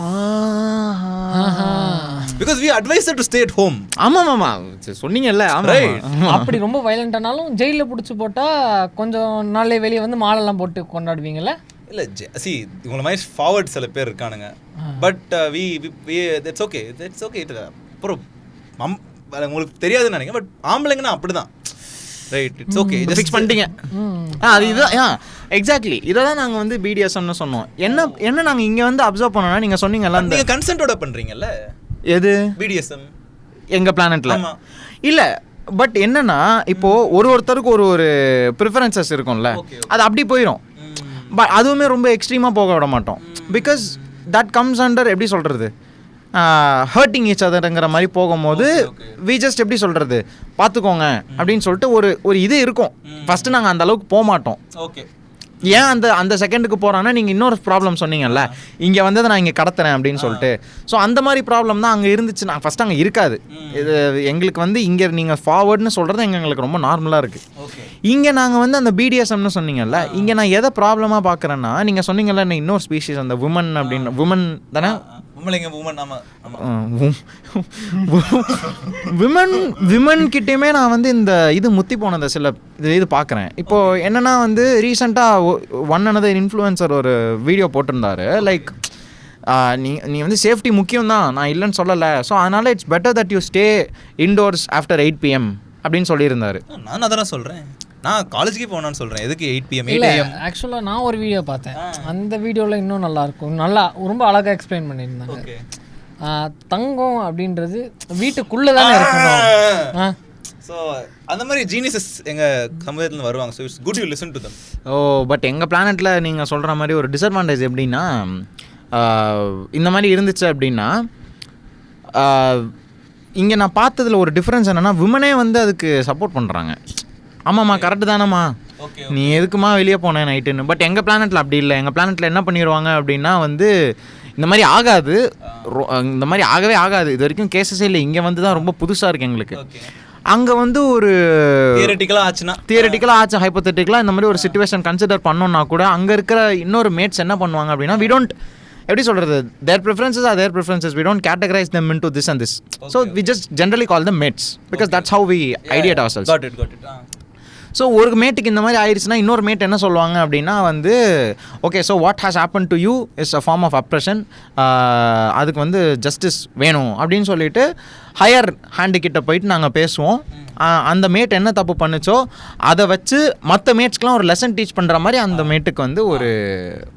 Because we advise to stay at home. ஆமாம் சொன்னீங்கல்ல. அப்படி ரொம்ப வயலண்டானாலும் ஜெயிலில் பிடிச்சி போட்டால் கொஞ்சம் நாளே வெளியே வந்து மாலெல்லாம் போட்டு கொண்டாடுவீங்கல்ல? இல்லை சி இவங்கள மாதிரி ஃபார்வர்ட் சில பேர் இருக்கானுங்க. பட் வி இட்ஸ் ஓகே அப்புறம் உங்களுக்கு தெரியாதுன்னு நினைக்கிறேன். பட் ஆம்பளைங்கன்னா அப்படி தான். ரைட், இட்ஸ் ஓகே, ஃபிக்ஸ் பண்ணிட்டீங்க. அது இதுதான் எக்ஸாக்ட்லி இதை தான் நாங்கள் வந்து பிடிஎஸ்எம்னு சொன்னோம். என்ன நாங்கள் இங்கே வந்து அப்சர்வ் பண்ணோம்னா நீங்கள் சொன்னீங்கல்ல நீங்கள் கன்சென்ட்டோட பண்ணுறீங்க எது பிடிஎஸ்எம் எங்கள் பிளானெட்டில் இல்லை. பட் என்னன்னா இப்போது ஒருத்தருக்கு ஒரு ப்ரிஃபரன்சஸ் இருக்கும்ல, அது அப்படி போயிடும். பட் அதுவுமே ரொம்ப எக்ஸ்ட்ரீமாக போக விட மாட்டோம். பிகாஸ் தட் கம்ஸ் அண்டர் எப்படி சொல்கிறது ஹர்ட்டிங் ஈச் அதர்ங்கிற மாதிரி போகும்போது வி ஜஸ்ட் எப்படி சொல்கிறது பார்த்துக்கோங்க அப்படின்னு சொல்லிட்டு ஒரு இது இருக்கும். ஃபஸ்ட்டு நாங்கள் அந்த அளவுக்கு போக மாட்டோம். ஓகே, ஏன் அந்த செகண்டுக்கு போகிறான்னா நீங்கள் இன்னொரு ப்ராப்ளம் சொன்னீங்கல்ல, இங்கே வந்ததை நான் இங்கே கடத்துறேன் அப்படின்னு சொல்லிட்டு. ஸோ அந்த மாதிரி ப்ராப்ளம் தான் அங்கே இருந்துச்சு. நான் ஃபஸ்ட்டு அங்கே இருக்காது. இது எங்களுக்கு வந்து இங்கே நீங்கள் ஃபார்வர்டுன்னு சொல்கிறது எங்களுக்கு ரொம்ப நார்மலாக இருக்குது. இங்கே நாங்கள் வந்து அந்த பிடிஎஸ்எம்னு சொன்னீங்கல்ல, இங்கே நான் எதை ப்ராப்ளமாக பார்க்குறேன்னா நீங்கள் சொன்னீங்கல்ல இன்னொரு ஸ்பீஷீஸ் அந்த உமன் அப்படின்னு உமன் தானே விமன் கிட்டேயுமே நான் வந்து இந்த இது முத்தி போனதை சில இது பார்க்குறேன். இப்போது என்னென்னா வந்து ரீசெண்டாக another இன்ஃப்ளூயன்சர் ஒரு வீடியோ போட்டிருந்தாரு. லைக் நீ வந்து சேஃப்டி முக்கியம் தான், நான் இல்லைன்னு சொல்லலை. ஸோ அதனால் it's better that you stay indoors after 8 PM அப்படின்னு சொல்லியிருந்தாரு. நான் அதான் சொல்கிறேன். நான் காலேஜுக்கே போனான்னு சொல்கிறேன். எதுக்கு 8 PM? ஆக்சுவலாக நான் ஒரு வீடியோ பார்த்தேன். அந்த வீடியோவில் இன்னும் நல்லாயிருக்கும், நல்லா ரொம்ப அழகாக எக்ஸ்பிளைன் பண்ணியிருந்தாங்க. தங்கம் அப்படின்றது வீட்டுக்குள்ளே தானே இருக்கணும். ஸோ அந்த மாதிரி ஜீனியஸஸ் எங்கள் சமுதாயத்தில் வருவாங்க. So it's good you listen to them. But எங்கள் பிளானெட்டில் நீங்கள் சொல்கிற மாதிரி ஒரு டிஸ்அட்வான்டேஜ் எப்படின்னா இந்த மாதிரி இருந்துச்சு அப்படின்னா இங்கே நான் பார்த்ததில் ஒரு டிஃப்ரென்ஸ் என்னென்னா விமனே வந்து அதுக்கு சப்போர்ட் பண்ணுறாங்க. ஆமாம்மா கரெக்டு தானம்மா, நீ எதுக்குமா வெளியே போனேன் நைட்டுன்னு. பட் எங்கள் பிளானெட்டில் அப்படி இல்லை. எங்கள் பிளானெட்டில் என்ன பண்ணிடுவாங்க அப்படின்னா வந்து இந்த மாதிரி ஆகாது, இந்த மாதிரி ஆகவே ஆகாது. இது வரைக்கும் கேசஸே இல்லை. இங்கே வந்து தான் ரொம்ப புதுசாக இருக்குது எங்களுக்கு. அங்கே வந்து ஒரு தியரட்டிக்கலாக ஆச்சு, ஹைப்போதெட்டிக்கலாக இந்த மாதிரி ஒரு சிச்சுவேஷன் கன்சிடர் பண்ணோன்னா கூட அங்கே இருக்கிற இன்னொரு மேட்ஸ் என்ன பண்ணுவாங்க அப்படின்னா we don't எப்படி சொல்கிறது their preferences or their preferences we don't categorize them into this and this. So we just generally call them mates because that's how we ideate ourselves. Got it. So ஒரு மேட்டுக்கு இந்த மாதிரி ஆயிடுச்சுன்னா இன்னொரு mat என்ன சொல்லுவாங்க அப்படின்னா வந்து okay so what has happened to you is a form of oppression, அதுக்கு வந்து ஜஸ்டிஸ் வேணும் அப்படின்னு சொல்லிட்டு ஹையர் ஹேண்டுக்கிட்ட போயிட்டு நாங்கள் பேசுவோம். அந்த மேட் என்ன தப்பு பண்ணுச்சோ அதை வச்சு மற்ற மேட்ஸ்க்கெலாம் ஒரு லெசன் டீச் பண்ணுற மாதிரி அந்த மேட்டுக்கு வந்து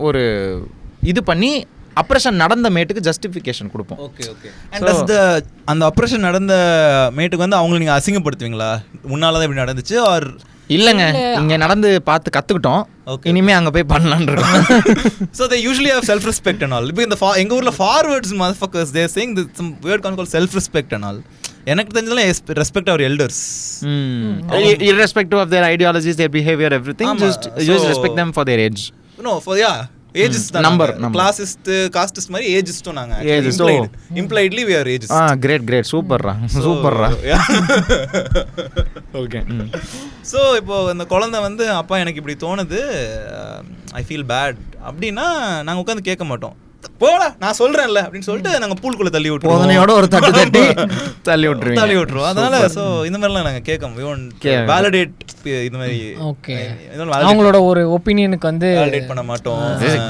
ஒரு இது பண்ணி அப்ரெஷன் நடந்த மேட்டுக்கு ஜஸ்டிஃபிகேஷன் கொடுப்போம். அந்த அப்ரெஷன் நடந்த மேட்டுக்கு வந்து அவங்களை நீங்கள் அசிங்கப்படுத்துவீங்களா? முன்னால தான் இப்படி நடந்துச்சு ஆர் இல்லைங்க, இங்கே நடந்து பார்த்து கற்றுக்கிட்டோம், இனிமேல் அங்கே போய் பண்ணலான்னு இருக்கோம். So they usually have self respect and all. இப்போ இந்த எங்கள் ஊரில் forwards motherfuckers they saying some word call self respect and all. எனக்கு தெரிஞ்சதெல்லாம் respect our elders, irrespective of their ideologies, their behavior, everything, just respect them for their age. No, for ages தான் number classist casteist மாதிரி ஏஜிஸ்டும் நாங்க implicitly we are ages. Great சூப்பர்ரா. Okay. So இப்போ அந்த குழந்தை வந்து அப்பா எனக்கு இப்படி தோணுது, ஐ ஃபீல் பேட் அப்படின்னா நாங்கள் உட்காந்து கேட்க மாட்டோம். போடா நான் சொல்றேன்ல அப்படின்னு சொல்லிட்டு நாங்கள் பூல்குள்ள தள்ளி விட்டுருவோம். போதனையோட ஒரு தட்டி தள்ளி விட்டுருவோம். அதனால ஸோ இந்த மாதிரிலாம் நாங்கள் கேட்க வேலிடேட் இந்த மாதிரி ஓகே அவங்களோட ஒரு ஒப்பீனியனுக்கு வந்து வேலிடேட் பண்ண மாட்டோம்.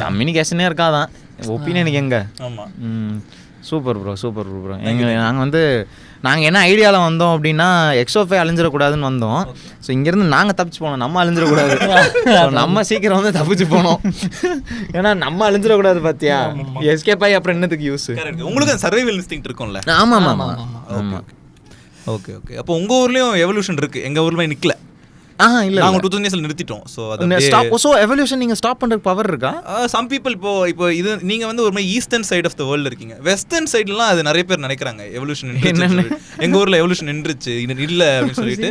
கம்யூனிகேஷனே இருக்காதான், ஒப்பீனியனுக்கு எங்க. ஆமாம். Super bro. நாங்கள் என்ன ஐடியாவில் வந்தோம் அப்படின்னா எக்ஸோஃபை அழிஞ்சிடக்கூடாதுன்னு வந்தோம். ஸோ இங்கேருந்து நாங்கள் தப்பிச்சு போனோம், நம்ம அழிஞ்சிடக்கூடாது. நம்ம சீக்கிரம் வந்து தப்பிச்சு போனோம், ஏன்னா நம்ம அழிஞ்சிடக்கூடாது. பார்த்தியா எஸ்கேப் ஆகி அப்புறம் என்னத்துக்கு யூஸ். உங்களுக்கு சர்வைவல் இன்ஸ்டிங்க்ட் இருக்கும்ல? ஆமாம். ஓகே. அப்போ உங்கள் ஊர்லேயும் எவல்யூஷன் இருக்குது, எங்கள் ஊரில் நிற்கல. இல்ல நாங்க 2000 இயர்ஸ்ல நிறுத்திட்டோம். ஸோ ஸோ எவல்யூஷன் நீங்க ஸ்டாப் பண்றதுக்கு பவர் இருக்கா? சம் பீப்புள் இப்போ இது நீங்க வந்து ஒரு மாதிரி eastern side of the world இருக்கீங்க. வெஸ்டர்ன் சைட்லாம் அது நிறைய பேர் நினைக்கிறாங்க எவல்யூஷன் நின்றுச்சு, எங்க ஊர்ல எவல்யூஷன் நின்றுச்சு இல்ல அப்படின்னு சொல்லிட்டு.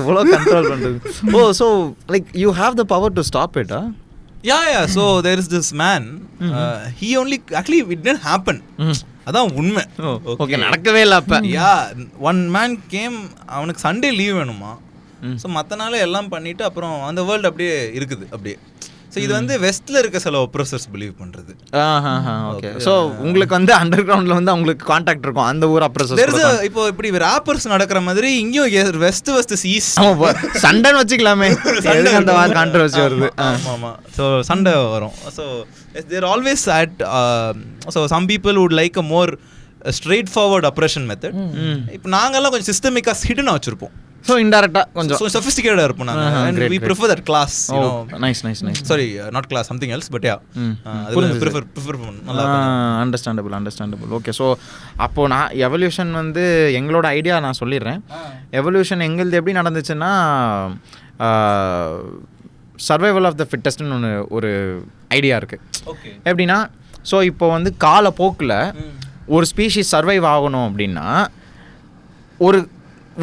எவ்வளோ கண்ட்ரோல் பண்றது. Oh so like you have the power to stop it? Yeah, so there is this man, he only actually it didn't happen. அதான் உண்மை. ஓகே, நடக்கவே இல்லை அப்ப. ஒன் மேன் கேம், அவனுக்கு சண்டே லீவ் வேணுமா, ஸோ மற்ற நாள் எல்லாம் பண்ணிட்டு அப்புறம் அந்த வேர்ல்டு அப்படியே இருக்குது அப்படியே. ஸோ இது வந்து வெஸ்ட்ல இருக்க சில ஒப்ரஸர்ஸ் பிலீவ் பண்றது. ஓகே, ஸோ உங்களுக்கு வந்து அண்டர் கிரவுண்ட்ல வந்து உங்களுக்கு கான்டாக்ட் இருக்கும் அந்த ஊர் அப்ரஸர்ஸ். இப்போ இப்படி ராப்பர்ஸ் நடக்கிற மாதிரி இங்கேயும் வெஸ்ட் ஈஸ்ட் சண்டைன்னு வச்சுக்கலாமே, அந்த கான்ட்ரோவர்சி வருது. ஆமா, ஸோ சண்டை வரும். So there always at so some people would like a more straight forward oppression method. இப்போ நாங்கெல்லாம் கொஞ்சம் சிஸ்டமிக்காக ஹிடனாக வச்சிருப்போம். ஸோ இன்டைரக்டா கொஞ்சம் sophisticated இருப்போம் நாங்க. And we prefer that class, you know. Nice. Sorry, not class, something else, but yeah. அது prefer நல்லா. Understandable. Okay, so அப்போ நான் எவல்யூஷன் வந்து எங்களோட ஐடியா நான் சொல்லிடுறேன். எவல்யூஷன் எங்களுது எப்படி நடந்துச்சுன்னா, சர்வைவல் ஆஃப் த ஃபிட்டஸ்ட்னு ஒரு ஐடியா இருக்குது. எப்படின்னா, ஸோ இப்போ வந்து காலப்போக்கில் ஒரு ஸ்பீஷீஸ் சர்வைவ் ஆகணும் அப்படின்னா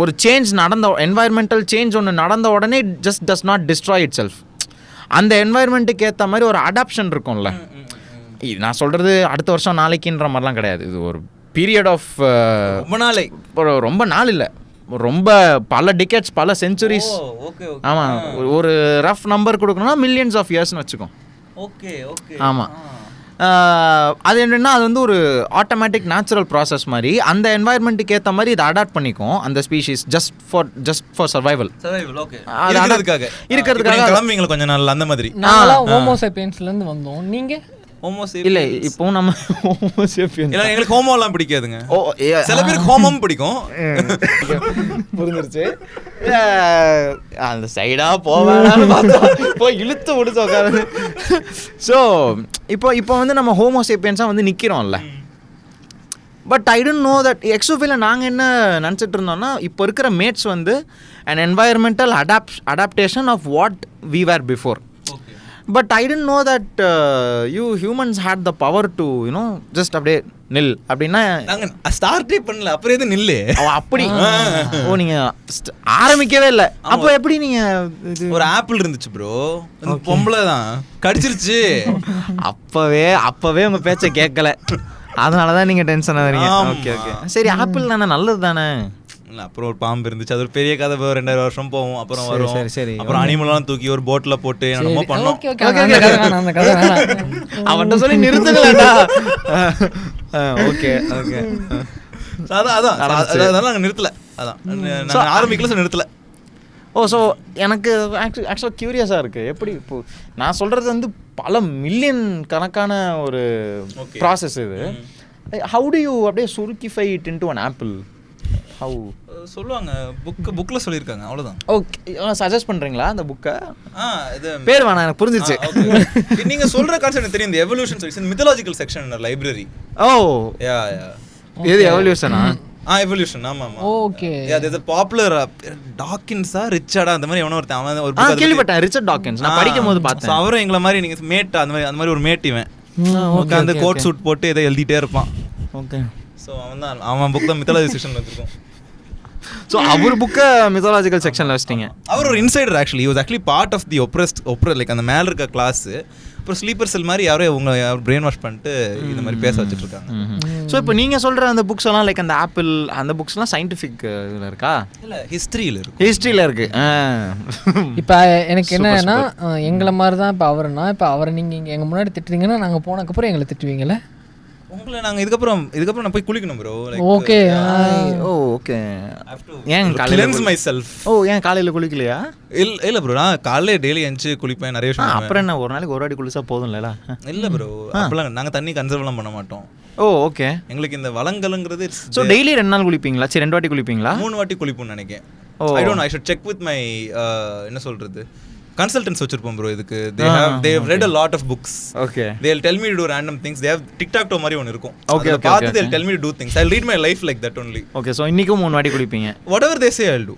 ஒரு சேஞ்ச் நடந்த, என்வாயர்மெண்டல் சேஞ்ச் ஒன்று நடந்த உடனே just does not destroy it self. அந்த என்வாயர்மெண்ட்டுக்கு ஏற்ற மாதிரி ஒரு அடாப்ஷன் இருக்கும்ல. இது நான் சொல்கிறது அடுத்த வருஷம் நாளைக்குன்ற மாதிரிலாம் கிடையாது. இது ஒரு பீரியட் ஆஃப் ரொம்ப நாள் இல்லை, ரொம்ப பல டிகேட்ஸ், பல செஞ்சுரிஸ். ஆமாம், ஒரு ரஃப் நம்பர் கொடுக்கணும்னா மில்லியன்ஸ் ஆஃப் இயர்ஸ்னு வச்சுக்கோ. ஆமாம், அது என்னென்னா அது வந்து ஒரு ஆட்டோமேட்டிக் நேச்சுரல் ப்ராசஸ் மாதிரி. அந்த என்வாயர்மெண்ட்டுக்கு ஏற்ற மாதிரி இதை அடாப்ட் பண்ணிக்கும் அந்த ஸ்பீஷீஸ், ஜஸ்ட் ஃபார் சர்வைவல். இருக்கிறதுக்காக கொஞ்ச நாள் அந்த மாதிரி. நான்லாம் ஹோமோ சேப்பியன்ஸ்ல இருந்து வந்தோம். நீங்க இல்ல இப்போ நம்ம ஹோமோ சேப்பியன்ஸ் இல்ல, எங்களுக்கு ஹோமோலாம் பிடிக்காதுங்க. சில பேருக்கு ஹோமோம் பிடிக்கும். புரிஞ்சிருச்சு. அந்த சைடா போவேன் போய் இழுத்து முடிச்சு உட்காந்து. ஸோ இப்போ வந்து நம்ம ஹோமோ சேப்பியன்ஸாக வந்து நிற்கிறோம்ல. But I don't know that எக்ஸோஃபில நாங்கள் என்ன நினச்சிட்டு இருந்தோம்னா, இப்போ இருக்கிற மேட்ஸ் வந்து and environmental adaptation of what we were before. But I didn't know that you humans had the power to, you know, just அப்படியே நில் அப்படின்னா நாங்க ஸ்டார்ட்டே பண்ணல, அப்புறம் எது நில்லு அப்படி. ஓ, நீங்க ஆரம்பிக்கவே இல்லை. அப்போ எப்படி நீங்க ஒரு ஆப்பிள் இருந்துச்சு ப்ரோ, பொம்பளை தான் கடிச்சிருச்சு. அப்பவே உங்க பேச்சை கேட்கல, அதனாலதான் நீங்க டென்ஷன் ஆகிறீங்க. ஓகே, சரி, ஆப்பிள் தானே, நல்லது தானே. அப்புறம் ஒரு பாம்பு இருந்துச்சு, அது ஒரு பெரிய கதை, 2000 வருஷம் போகும். அப்புறம் வரும், சரி, அப்புறம் அனிமல்லாம் தூக்கி ஒரு போட்ல போட்டு என்னமோ பண்ணோம். அவன்கிட்ட சொல்லி நிறுத்துங்களா? ஓகே, அதான் நாங்கள் நிறுத்தல, அதான் ஆரம்பிக்கல, நிறுத்தல. ஓ, ஸோ எனக்கு ஆக்சுவலாக க்யூரியஸாக இருக்குது. எப்படி இப்போ நான் சொல்கிறது வந்து பல மில்லியன் கணக்கான ஒரு ப்ராசஸ் இது. ஹவு டு யூ அப்படியே சுருக்கிஃபை it into one apple? How சொல்லுவாங்க, புக்ல சொல்லியிருக்காங்க, அவ்வளோதான். ஓகே, சஜஸ்ட் பண்ணுறீங்களா அந்த புக்கை? இது பேர் வேணாம், எனக்கு புரிஞ்சிச்சு. நீங்கள் சொல்கிற கான்செப்ட் எனக்கு தெரியும். இந்த evolution section, mythological section library. Oh, எது எவல்யூஷனா? எவல்யூஷன், ஆமா. ஓகே, அது பாப்புலர் டாக்கின்ஸா ரிச்சர்டா அந்த மாதிரி எவனோ ஒருத்தன் ஒரு புக் கேள்விப்பட்டேன், ரிச்சர்ட் டாக்கின்ஸ். நான் படிக்கும்போது பார்த்தேன். அவரும் எங்களை மாதிரி நீங்க மேட் அந்த மாதிரி ஒரு மேட் இவன் உட்காந்து கோட் சூட் போட்டு இதை எழுதிட்டே இருப்பான். ஓகே, ஸோ அவன் புக் தான் மித்தாலஜி செக்ஷன்ல வச்சிருக்கோம். ஸோ அவர் புக்கை மித்தாலஜிக்கல் செக்ஷனில் வச்சிட்டீங்க. அவர் ஒரு insider actually. Was actually part of the oppressed like அந்த மேலே இருக்க கிளாஸ். அப்புறம் ஸ்லீப்பர் செல் மாதிரி யாரோ உங்களை பிரெயின் வாஷ் பண்ணிட்டு இந்த மாதிரி பேச வச்சுட்டு இருக்காங்க. ஸோ இப்போ நீங்கள் சொல்கிற அந்த புக்ஸ் எல்லாம் லைக் அந்த ஆப்பிள் அந்த புக்ஸ்லாம் சயின்டிஃபிக் இதில் இருக்கா? இல்லை, ஹிஸ்ட்ரியில் இருக்கு. இப்போ எனக்கு என்னன்னா, எங்களை மாதிரி தான் இப்போ அவருன்னா, இப்போ அவரை நீங்கள் எங்கள் முன்னாடி திட்டுறீங்கன்னா நாங்கள் போனதுக்கப்புறம் எங்களை திட்டுவீங்களே. உங்களை நாங்கள் இதுக்கப்புறம் நான் போய் குளிக்கணும் ப்ரோ. Okay, okay. ஏன் கிளென்ஸ் மை செல்ஃப். ஏன் காலையில் குளிக்கலையா? இல்லை ப்ரோ, நான் காலையில் டெய்லி எழுந்து குளிப்பேன் நிறைய விஷயம். அப்புறம் என்ன, ஒரு நாளைக்கு ஒரு வாட்டி குளிச்சா போதும் இல்லை? இல்லை ப்ரோ, அப்பெல்லாம் நாங்கள் தண்ணி கன்சர்வ்லாம் பண்ண மாட்டோம். ஓ, ஓகே. எங்களுக்கு இந்த வளங்கலுங்கிறது. ஸோ டெய்லி 2 நாள் குளிப்பீங்களா? சரி, 2 வாட்டி குளிப்பீங்களா? 3 வாட்டி குளிப்போம்னு நினைக்கிறேன். ஐ don't no, I should check with my என்ன சொல்கிறது consultants வச்சிருப்போம் bro இதுக்கு. they have read a lot of books. Okay. They'll tell me to do random things. They have TikTok மாதிரி ஒன்னு இருக்கும். Okay. They'll tell me to do things. I'll read my life like that only. Okay, so இன்னைக்கு 3 வாட்டி குளிப்பீங்க. Whatever they say I'll do.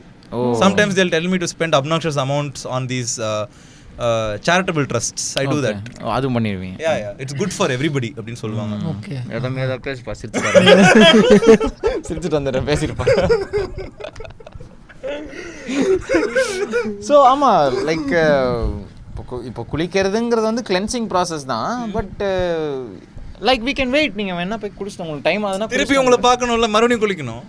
Sometimes they'll tell me to spend obnoxious amounts on these charitable trusts. I do that. அதுவும் பண்ணிடுவீங்க. Yeah, it's good for everybody அப்படினு சொல்லுவாங்க. Okay எதமே doctor சிரிச்சிட்டு வந்துறேன் பேசிருப்பா. So ஆமாம் like இப்போ குளிக்கிறதுங்கிறது வந்து கிளென்சிங் ப்ராசஸ் தான். But like we can wait. நீங்கள் வேணா போய் குளிச்சுட்டு உங்களுக்கு டைம் ஆகுதுன்னா திருப்பி உங்களை பார்க்கணும்ல, மறுபடியும் குளிக்கணும்.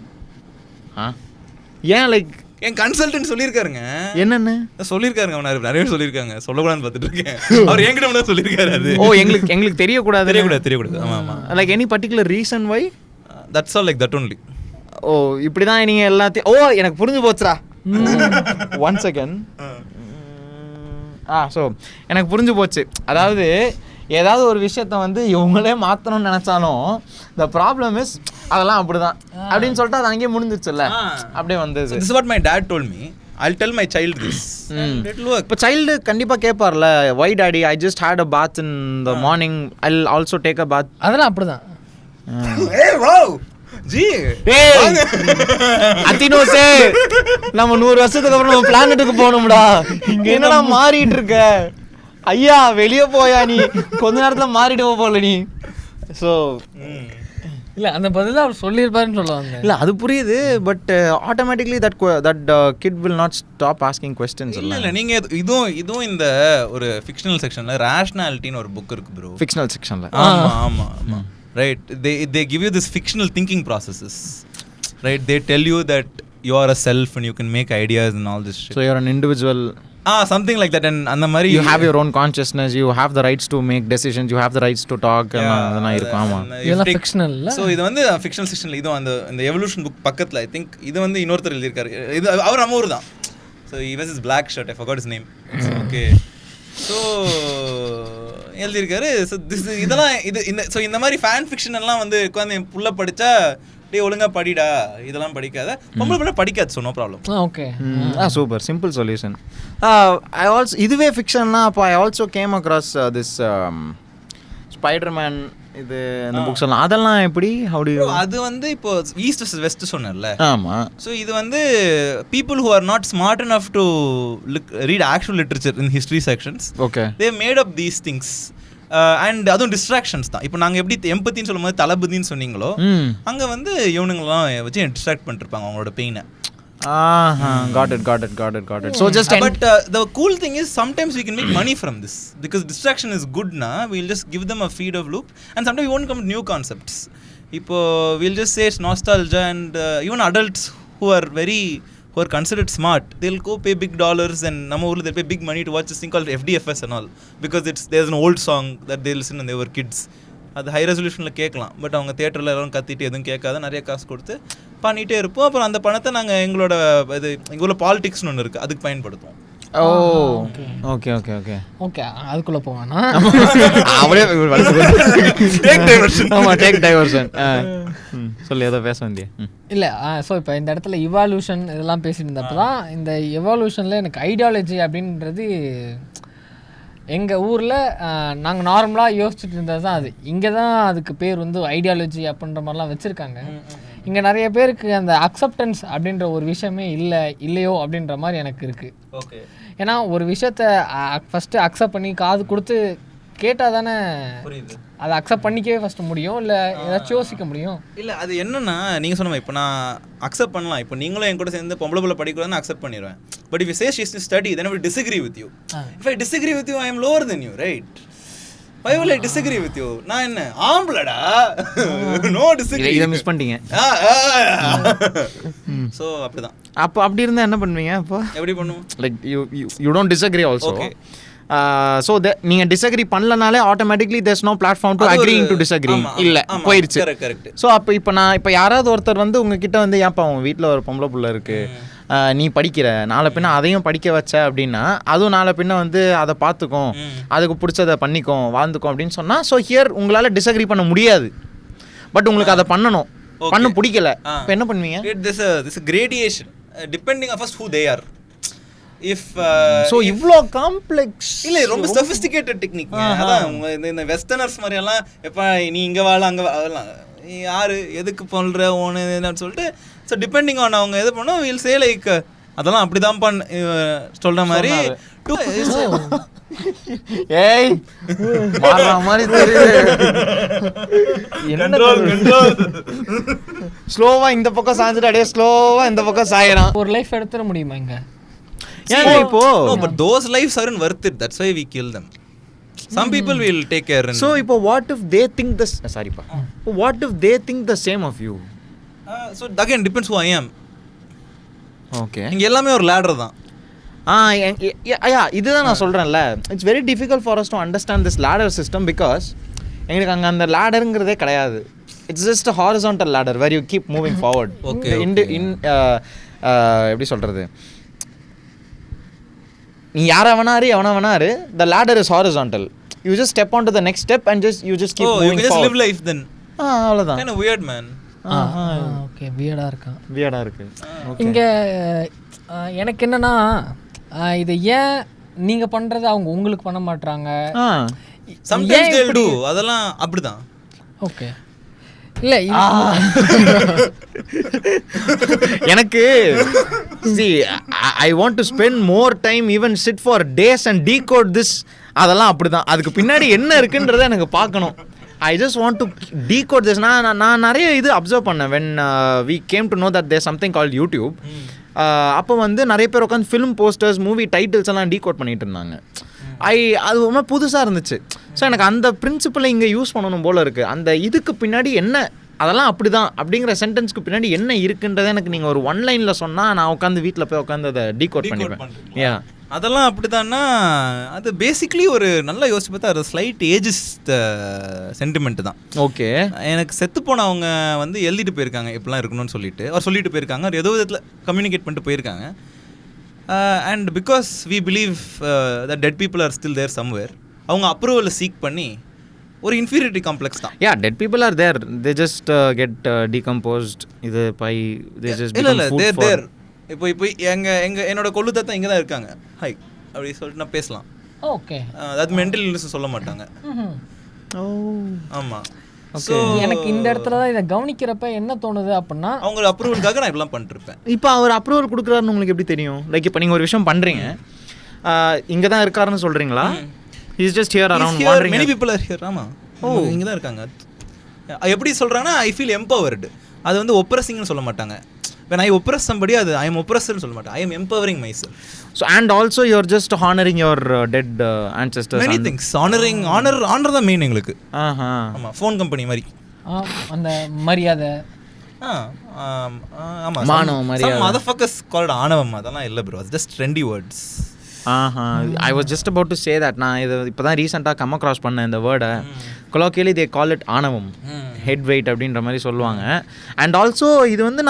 ஏன் லைக் என் கன்சல்டன்ட் சொல்லியிருக்காருங்க. என்னன்னு சொல்லியிருக்காருங்க, அவன் நிறைய சொல்லியிருக்காங்க, சொல்லக்கூடாதுன்னு பார்த்துட்டு இருக்கேன். அவர் என்கிட்ட மட்டும் சொல்லியிருக்காரு. அது எங்களுக்கு தெரியக்கூடாது. ஆமாம். Like any particular reason why? That's all like that only. இப்படி தான் நீங்கள் எல்லாத்தையும் எனக்கு புரிஞ்சு போச்சுரா. 1 செகண்ட். ஸோ எனக்கு புரிஞ்சு போச்சு. அதாவது ஏதாவது ஒரு விஷயத்த வந்து இவங்களே மாற்றணும்னு நினச்சாலும் த ப்ராப்ளம் இஸ் அதெல்லாம் அப்படிதான் அப்படின்னு சொல்லிட்டு அது அங்கேயே முடிஞ்சிச்சுல்ல. அப்படியே வந்தது. This is what my dad told me. I'll tell my child this. இப்போ சைல்டு கண்டிப்பாக கேட்பார்ல, why daddy I just had a bath in the morning, I will also take a bath. அதெல்லாம் அப்படிதான். ஜி அத்தினோசே நம்ம 100 வருஷத்துக்கு அப்புறம் நம்ம பிளானட்டுக்கு போகணும்டா. இங்க என்னடா மாறிட்டு இருக்க ஐயா, வெளியே போயா நீ, கொஞ்ச நேரத்துல மாறிட்டு போல நீ. ஸோ இல்லை அந்த பதில் அவர் சொல்லியிருப்பாருன்னு சொல்லுவாங்க. இல்லை அது புரியுது. But automatically that kid will not stop asking questions. இல்லை நீங்கள் இதுவும் இந்த ஒரு ஃபிக்ஷனல் செக்ஷனில் ரேஷ்னாலிட்டின்னு ஒரு புக் இருக்கு ப்ரோ. ஃபிக்ஷனல் செக்ஷனில் ஆமாம் right. They give you this fictional thinking processes, right? They tell you that you are a self and you can make ideas and all this shit. So you're an individual. Something like that. And அந்த மாதிரி you have your own consciousness, you have the rights to make decisions, you have the rights to talk. அதெல்லாம் இருக்கும். ஆமா, இதெல்லாம் fictional இல்ல. So இது வந்து fictional செக்ஷனில் இது அந்த எவல்யூஷன் புக் பக்கத்தில் ஐ திங்க் இது வந்து இன்னொருத்தர் எழுதியிருக்காரு. இது அவர் நம்ம ஊர் தான். So he wears his black shirt, I forgot his name. Okay. So எழுதியிருக்காரு. ஸோ இதெல்லாம் இந்த மாதிரி ஃபேன் ஃபிக்ஷன் எல்லாம் வந்து உட்காந்து என் புள்ள படித்தா டே ஒழுங்காக படிடா, இதெல்லாம் படிக்காத, பொம்பளை பிள்ளை படிக்காது. So no problem. Okay, super simple solution. I also இதுவே ஃபிக்ஷன்னா அப்போ I also came across this Spiderman இது அந்த புக்ஸ் எல்லாம். அதெல்லாம் எப்படி ஹவு டு யூ? அது வந்து இப்போ ஈஸ்ட் வர்சஸ் வெஸ்ட் சொன்னேன்ல. ஆமா. ஸோ இது வந்து people who are not smart enough to read actual literature in history sections, okay, they made up these things. And அதுவும் டிஸ்ட்ராக்ஷன்ஸ் தான். இப்போ நாங்கள் எப்படி எம்பத்தின்னு சொல்லும் போது தளபதின்னு சொன்னீங்களோ, அங்கே வந்து இவனுங்களாம் வச்சு டிஸ்ட்ராக்ட் பண்ணிருப்பாங்க அவங்களோட பெயினை. Got it. So just but the cool thing is sometimes we can make money from this because distraction is good na. We'll just give them a feed of loop and sometimes we won't come with new concepts. Ipo we'll just say it's nostalgia and even adults who are considered smart, they'll go pay big dollars and நம்ம ஊர்ல they'll pay big money to watch this thing called FDFS and all because there's an old song that they listen when they were kids. அது high ரெசல்யூஷனில் கேட்கலாம். But அவங்க தியேட்டரில் எல்லாம் கத்திட்டு எதுவும் கேட்காத நிறைய காசு கொடுத்து பண்ணிகிட்டே இருப்போம். அப்புறம் அந்த பணத்தை நாங்கள் எங்களோட இங்கே பாலிடிக்ஸ்னு ஒன்று இருக்குது, அதுக்கு பயன்படுத்துவோம். ஓகே அதுக்குள்ளே போவேன்னா டேக் டைவர்ஷன் சொல்லி ஏதோ பேச வேண்டிய இல்லை. ஸோ இப்போ இந்த இடத்துல இவால்யூஷன் இதெல்லாம் பேசிட்டு இருந்தப்போ தான் இந்த எவால்யூஷனில் எனக்கு ஐடியாலஜி அப்படின்றது எங்கள் ஊரில் நாங்கள் நார்மலாக யோசிச்சுட்டு இருந்தது தான் அது. இங்கே தான் அதுக்கு பேர் வந்து ஐடியாலஜி அப்படின்ற மாதிரிலாம் வச்சுருக்காங்க. இங்கே நிறைய பேருக்கு அந்த அக்செப்டன்ஸ் அப்படின்ற ஒரு விஷயமே இல்லையோ அப்படின்ற மாதிரி எனக்கு இருக்குது. ஓகே, ஏன்னா ஒரு விஷயத்த ஃபஸ்ட்டு அக்செப்ட் பண்ணி காது கொடுத்து கேட்டால் தானே அதை அக்செப்ட் பண்ணிக்கவே ஃபஸ்ட்டு முடியும், இல்லை ஏதாச்சும் யோசிக்க முடியும். இல்லை அது என்னன்னா நீங்கள் சொன்ன இப்போ நான் அக்செப்ட் பண்ணலாம். இப்போ நீங்களும் என் கூட சேர்ந்து பொம்பளை பிள்ளை படிக்கூடாதுன்னு அக்செப்ட் பண்ணிடுவேன். But if you say she is to study, then I will disagree with you. If I disagree with you, I am lower than you, right? Why will I disagree with you? நான் என்ன ஆம்பளடா? No disagree. இதை miss பண்ணிட்டீங்க. So அப்படிதான். அப்போ அப்படி இருந்தால் என்ன பண்ணுவீங்க? அப்போ எப்படி பண்ணுவோம்? Like you don't disagree also. So நீங்கள் டிஸ்அக்ரி பண்ணலனாலே automatically there's no platform to agreeing to disagree. இல்லை, போயிடுச்சு. ஸோ இப்போ யாராவது ஒருத்தர் வந்து உங்ககிட்ட வந்து ஏன்ப்பா உங்கள் வீட்டில் ஒரு பொம்பளை பிள்ளை இருக்குது, நீ படிக்கிற, நாளை பின்ன அதையும் படிக்க வச்ச அப்படின்னா அதுவும் நாளை பின்ன வந்து அதை பார்த்துக்கும், அதுக்கு பிடிச்சதை பண்ணிக்கும், வாழ்ந்துக்கும் அப்படின்னு சொன்னால், ஸோ ஹியர் உங்களால் டிஸ்அக்ரி பண்ண முடியாது. பட் உங்களுக்கு அதை பண்ணணும், பண்ண பிடிக்கல, இப்போ என்ன பண்ணுவீங்க? This gradation depending on first who they are. If so இவ்வளோ காம்ப்ளெக்ஸ் இல்லை, ரொம்ப சொஃபிஸ்டிகேட்டட் டெக்னிக். அதான் இந்த வெஸ்டர்னர்ஸ் மாதிரியெல்லாம் எப்போ நீ இங்கே வாழ அங்கே வாழலாம், நீ யார் எதுக்கு பண்ணுற ஓனு என்னன்னு சொல்லிட்டு. ஸோ டிபெண்டிங் ஆன் அவங்க எது பண்ணோம் வில் சே லைக் அதெல்லாம் அப்படி தான் சொல்கிற மாதிரி. ஏய் மாறற மாதிரி தெரியுது. ஸ்லோவா இந்த பக்கம் சாஞ்சிட்டு அப்படியே ஸ்லோவா இந்த பக்கம் சாயறான். ஒரு லைஃப் எடுத்துட முடியுமா இங்க? ஏன் இப்போ but those lives aren't worth it, that's why we kill them. Some people will take care. So இப்போ what if they think this sorry pa what if they think the same of you? So again depends who I am. Okay, இங்க எல்லாமே ஒரு ladder தான். இதுதான் நான் சொல்கிறேன்ல, it's very difficult for us to understand this ladder system because எங்களுக்கு அங்கே அந்த லேடருங்கிறதே கிடையாது. It's just horizontal ladder where you keep moving forward. Okay, எப்படி சொல்கிறது, நீ யாரை வேணாரு the ladder is horizontal. You just step on to the next step and you just keep moving forward. live life then. அவ்வளோதான். kind of weird man. Okay, வியர்டா இருக்கு. Okay, இங்க எனக்கு என்னன்னா இது ஏன் நீங்க பண்றது அவங்க உங்களுக்கு பண்ண மாட்டாங்க? sometimes they'll do, அதெல்லாம் அப்படிதான். ஓகே, இல்ல எனக்கு see I want to spend more time even sit for days and decode this. அதெல்லாம் அப்படிதான். அதுக்கு பின்னாடி என்ன இருக்குன்றதை எனக்கு பார்க்கணும். I just want to decode this. நான் நிறைய இது அப்சர்வ் பண்ணேன் when we came to know that there's something called YouTube. அப்போ வந்து நிறைய பேர் உட்காந்து ஃபிலிம் போஸ்டர்ஸ் மூவி டைட்டில்ஸ் எல்லாம் டீகோட் பண்ணிட்டு இருந்தாங்க. அது ரொம்ப புதுசாக இருந்துச்சு. ஸோ எனக்கு அந்த பிரின்சிபலை இங்கே யூஸ் பண்ணணும் போல் இருக்குது. அந்த இதுக்கு பின்னாடி என்ன, அதெல்லாம் அப்படி தான் அப்படிங்கிற சென்டென்ஸ்க்கு பின்னாடி என்ன இருக்குன்றதை எனக்கு நீங்கள் ஒரு ஒன்லைனில் சொன்னால் நான் உட்காந்து வீட்டில் போய் உட்காந்து அதை டீகோட் பண்ணிப்பேன். ஏன் அதெல்லாம் அப்படிதான்னா அது பேசிக்லி ஒரு நல்லா யோசிச்சு பார்த்தா அது ஸ்லைட் ஏஜஸ் சென்டிமெண்ட் தான். ஓகே, எனக்கு செத்து போனவங்க வந்து எழுதிட்டு போயிருக்காங்க இப்படிலாம் இருக்கணும்னு சொல்லிட்டு அவர் சொல்லிட்டு போயிருக்காங்க, அவர் ஏதோ விதத்தில் கம்யூனிகேட் பண்ணிட்டு போயிருக்காங்க. And because we believe that dead people are still there somewhere, அவங்க அப்ரூவலை சீக் பண்ணி ஒரு இன்ஃபீரியாரிட்டி காம்ப்ளெக்ஸ் தான். Yeah, dead people are there, they just get decomposed. இது பை தே ஜஸ்ட் இல்லை தேர் இப்போ என்னோட கொள்ளு தாத்தா இங்கே தான் இருக்காங்க, ஹை அப்படி சொல்லிட்டு நான் பேசலாம். ஓகே, அது மென்டல் இல்னஸ் சொல்ல மாட்டாங்க. ஆமாம். ஸோ எனக்கு இந்த இடத்துல தான் இதை கவனிக்கிறப்ப என்ன தோணுது அப்படின்னா அவங்க அப்ரூவலுக்காக நான் இப்படிலாம் பண்ணிருப்பேன். இப்போ அவர் அப்ரூவல் கொடுக்குறாருன்னு உங்களுக்கு எப்படி தெரியும்? லைக் இப்போ நீங்கள் ஒரு விஷயம் பண்ணுறீங்க, இங்கே தான் இருக்காருன்னு சொல்கிறீங்களா? He is just here around wandering. Many people are here. ஆமா, இங்க தான் இருக்காங்க. எப்படி சொல்றாங்கன்னா I feel empowered. அது வந்து oppressing-னு சொல்ல மாட்டாங்க. When I oppress somebody, அது I am oppressor-னு சொல்ல மாட்டேன். I am empowering myself. So and also you are just honoring your dead ancestors. Many things. honor the meaning எங்களுக்கு. ஆமா, ஃபோன் கம்பெனி மாதிரி. அந்த மரியாதை. ஆமா, மானவ மரியாதை. Some motherfuckers called ஆணவம், அதெல்லாம் இல்ல bro. It's just trendy words. I was just about to say that. நான் இது இப்போ தான் ரீசெண்டாக கம் அக்ராஸ் பண்ணேன் இந்த வேர்டை. கொலோக்கியலி தே கால் இட் ஆணவம், ஹெட் வெயிட் அப்படின்ற மாதிரி சொல்லுவாங்க. அண்ட் ஆல்சோ இது வந்து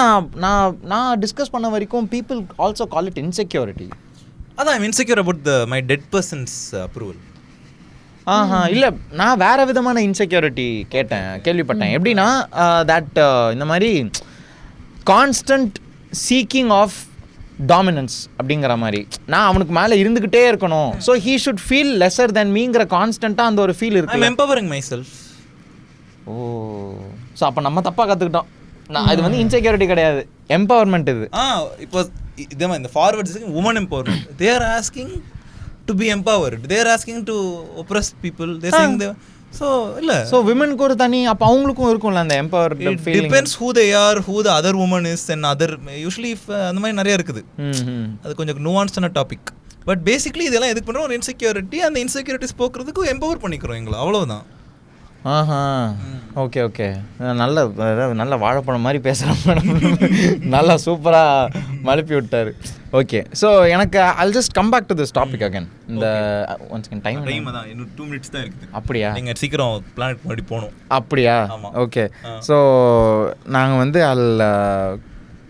நான் டிஸ்கஸ் பண்ண வரைக்கும் people also call it insecurity. அதான் I'm insecure about my dead persons approval. இல்லை, நான் வேறு விதமான இன்செக்யூரிட்டி கேள்விப்பட்டேன். எப்படின்னா தட் இந்த மாதிரி கான்ஸ்டன்ட் சீக்கிங் ஆஃப் டாமினன்ஸ் அப்படிங்கிற மாதிரி, நான் அவனுக்கு மேலே இருந்துக்கிட்டே இருக்கணும். So he should feel lesser than மீங்கிற கான்ஸ்டண்ட்டாக அந்த ஒரு ஃபீல் இருக்கு. I'm empowering myself. Oh, so அப்போ நம்ம தப்பாக கற்றுக்கிட்டோம். இது வந்து இன்செக்யூரிட்டி கிடையாது, எம்பவர்மெண்ட் இது. இப்போ இதே மாதிரி இந்த ஃபார்வர்ட்ஸுக்கு woman empowerment, they are asking to be empowered, they are asking to oppress people, they saying they. So இல்லை, ஸோ விமனுக்கு ஒரு தனி, அப்போ அவங்களுக்கும் இருக்கும்ல அந்த empowered feeling. Depends who they are, who the other woman is and other usually அந்த மாதிரி நிறைய இருக்குது. அது கொஞ்சம் நுவான்ஸான டாபிக். பட் பேசிக்லி இதெல்லாம் எதுக்கு பண்ணுறோம், ஒரு இன்செக்யூரிட்டி, அந்த இன்செக்யூரிட்டிஸ் போக்குறதுக்கு எம்பவர் பண்ணிக்கிறோம் எங்களை, அவ்வளோதான். ஓகே ஓகே, நல்ல வாழைப்பழம் மாதிரி பேசுகிறேன் மேடம். நல்லா சூப்பராக மழுப்பி விட்டார். ஓகே, ஸோ எனக்கு I'll just come back to this topic again. இந்த ஒன் செகண்ட் டைம் தான், இன்னும் 2 minutes தான் இருக்குது. அப்படியா? நீங்கள் சீக்கிரம் பிளானட் முன்னாடி போகணும். அப்படியா? ஓகே, ஸோ நாங்கள் வந்து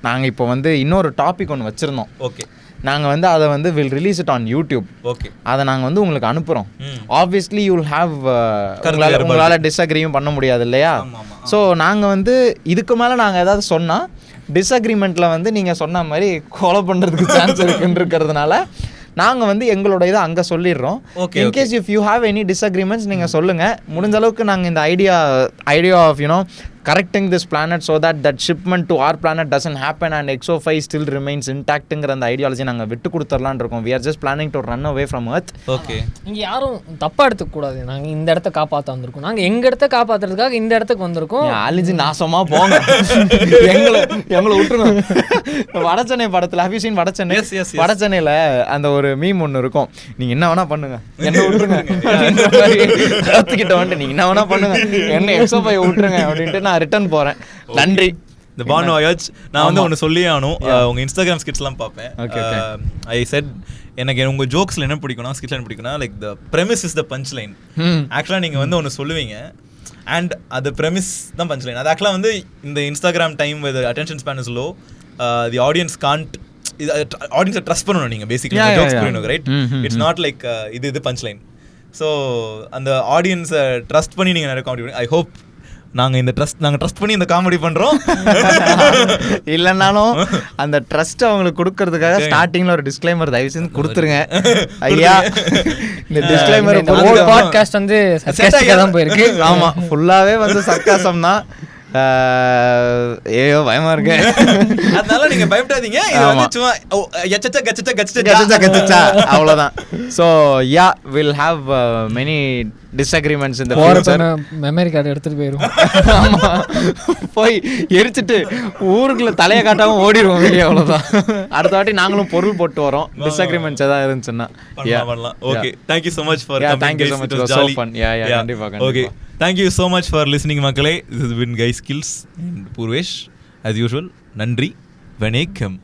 நாங்கள் இப்போ வந்து இன்னொரு டாபிக் ஒன்று வச்சுருந்தோம். ஓகே, நாங்கள் வந்து அதை வந்து will release it on YouTube. Okay, அதை நாங்கள் வந்து உங்களுக்கு அனுப்புகிறோம். ஆப்வியஸ்லி யூ வில் ஹாவ், உங்களால் டிஸ்அக்ரியும் பண்ண முடியாது இல்லையா? ஸோ நாங்கள் வந்து இதுக்கு மேலே நாங்கள் ஏதாவது சொன்னால் டிஸ்அக்ரிமெண்ட்டில் வந்து நீங்கள் சொன்ன மாதிரி கொலை பண்ணுறதுக்கு சான்ஸ் இருக்குன்னு இருக்கிறதுனால நாங்கள் வந்து எங்களோட இதை அங்கே சொல்லிடுறோம். In case if you have any disagreements நீங்கள் சொல்லுங்கள். முடிஞ்ச அளவுக்கு நாங்கள் இந்த idea of you know correcting this planet so that shipment to our planet doesn't happen and XO5 still remains intact-ங்கிற அந்த ஐடியாலஜி நாங்கள் விட்டு கொடுத்துடலான்னு இருக்கோம். we are just planning to run away from earth. Okay, இங்கே யாரும் தப்பாக எடுத்துக்கூடாது. நாங்கள் இந்த இடத்த காப்பாற்ற வந்திருக்கோம். நாங்கள் எங்கள் இடத்த காப்பாற்றுறதுக்காக இந்த இடத்துக்கு வந்திருக்கோம். அழிஞ்சு நாசமாக போங்க, எங்களை விட்டுருங்க. வடச்சென்னை படத்தில் have you seen வடச்சென்னை? வடச்சென்னையில் அந்த ஒரு மீம் ஒன்று இருக்கும், நீங்கள் என்ன வேணா பண்ணுங்க என்ன விட்டுருங்க கிட்ட வந்துட்டு நீங்கள் என்ன வேணா பண்ணுங்க என்ன XO5 விட்டுருங்க அப்படின்ட்டு நான் ரிட்டர்ன் போறேன். நன்றி. இந்த பான் வாயாஜ் நான் வந்து ஒன்று சொல்லியே ஆகணும். உங்கள் இன்ஸ்டாகிராம் ஸ்கிட்ஸ்லாம் பார்ப்பேன். ஐ செட் எனக்கு உங்கள் ஜோக்ஸில் என்ன பிடிக்கும்னா, ஸ்கிட்ஸில் என்ன பிடிக்கும்னா, like the premise is the punch line. ஆக்சுவலாக நீங்கள் வந்து ஒன்று சொல்லுவீங்க அண்ட் அது ப்ரெமிஸ் தான் பஞ்ச் லைன். அது ஆக்சுவலாக வந்து இந்த Instagram time with attention span is low, the audience can't, ஆடியன்ஸை ட்ரஸ்ட் பண்ணணும் நீங்கள் பேசிக்கலி ஜோக்ஸ் புரியணும், ரைட்? இட்ஸ் நாட் லைக் இது பஞ்ச் லைன். ஸோ அந்த ஆடியன்ஸை ட்ரஸ்ட் பண்ணி நீங்கள் நிறைய காமெடி பண்ணி, ஐ ஹோப் நாங்கள் ட்ரஸ்ட் பண்ணி இந்த காமெடி பண்ணுறோம். இல்லைனாலும் அந்த ட்ரஸ்ட் அவங்களுக்கு கொடுக்கறதுக்காக ஸ்டார்டிங்கில் ஒரு டிஸ்க்ளைமர் தயவு செஞ்சு கொடுத்துருங்க ஐயா. இந்த டிஸ்க்ளைமர் பாட்காஸ்ட் வந்து சர்க்காஸ்டிக்காக தான் போயிருக்கு. ஆமாம், ஃபுல்லாகவே வந்து சர்க்காசம் தான். ஏயோ பயமா இருக்கு, அதனால நீங்க பயப்படாதீங்க. இது வந்து சும்மா எச்சச்ச கச்சச்ச கச்சச்சா அவ்வளவுதான். So yeah will have many disagreements இந்த ஃபியூச்சர். மெமரி கார்டு எடுத்துட்டு போயிரும். ஆமா, போய் எரிச்சிட்டு ஊருக்குள்ள தலைய காட்டாம ஓடிடுவோம் வெளியே, அவ்வளவுதான். அடுத்த வாட்டி நாங்களும் பொருள் போட்டு வரோம் டிஸ்அக்ரிமெண்ட்ஸ் ஏதாவது இருந்துச்சுன்னா. பண்ணலாம். Okay, thank you so much for coming. Thank you so much, it was so fun. Yeah, கண்டிப்பா. Okay, thank you so much for listening மக்களே. This has been Guy Skills and Purvesh as usual. நன்றி, வணக்கம்.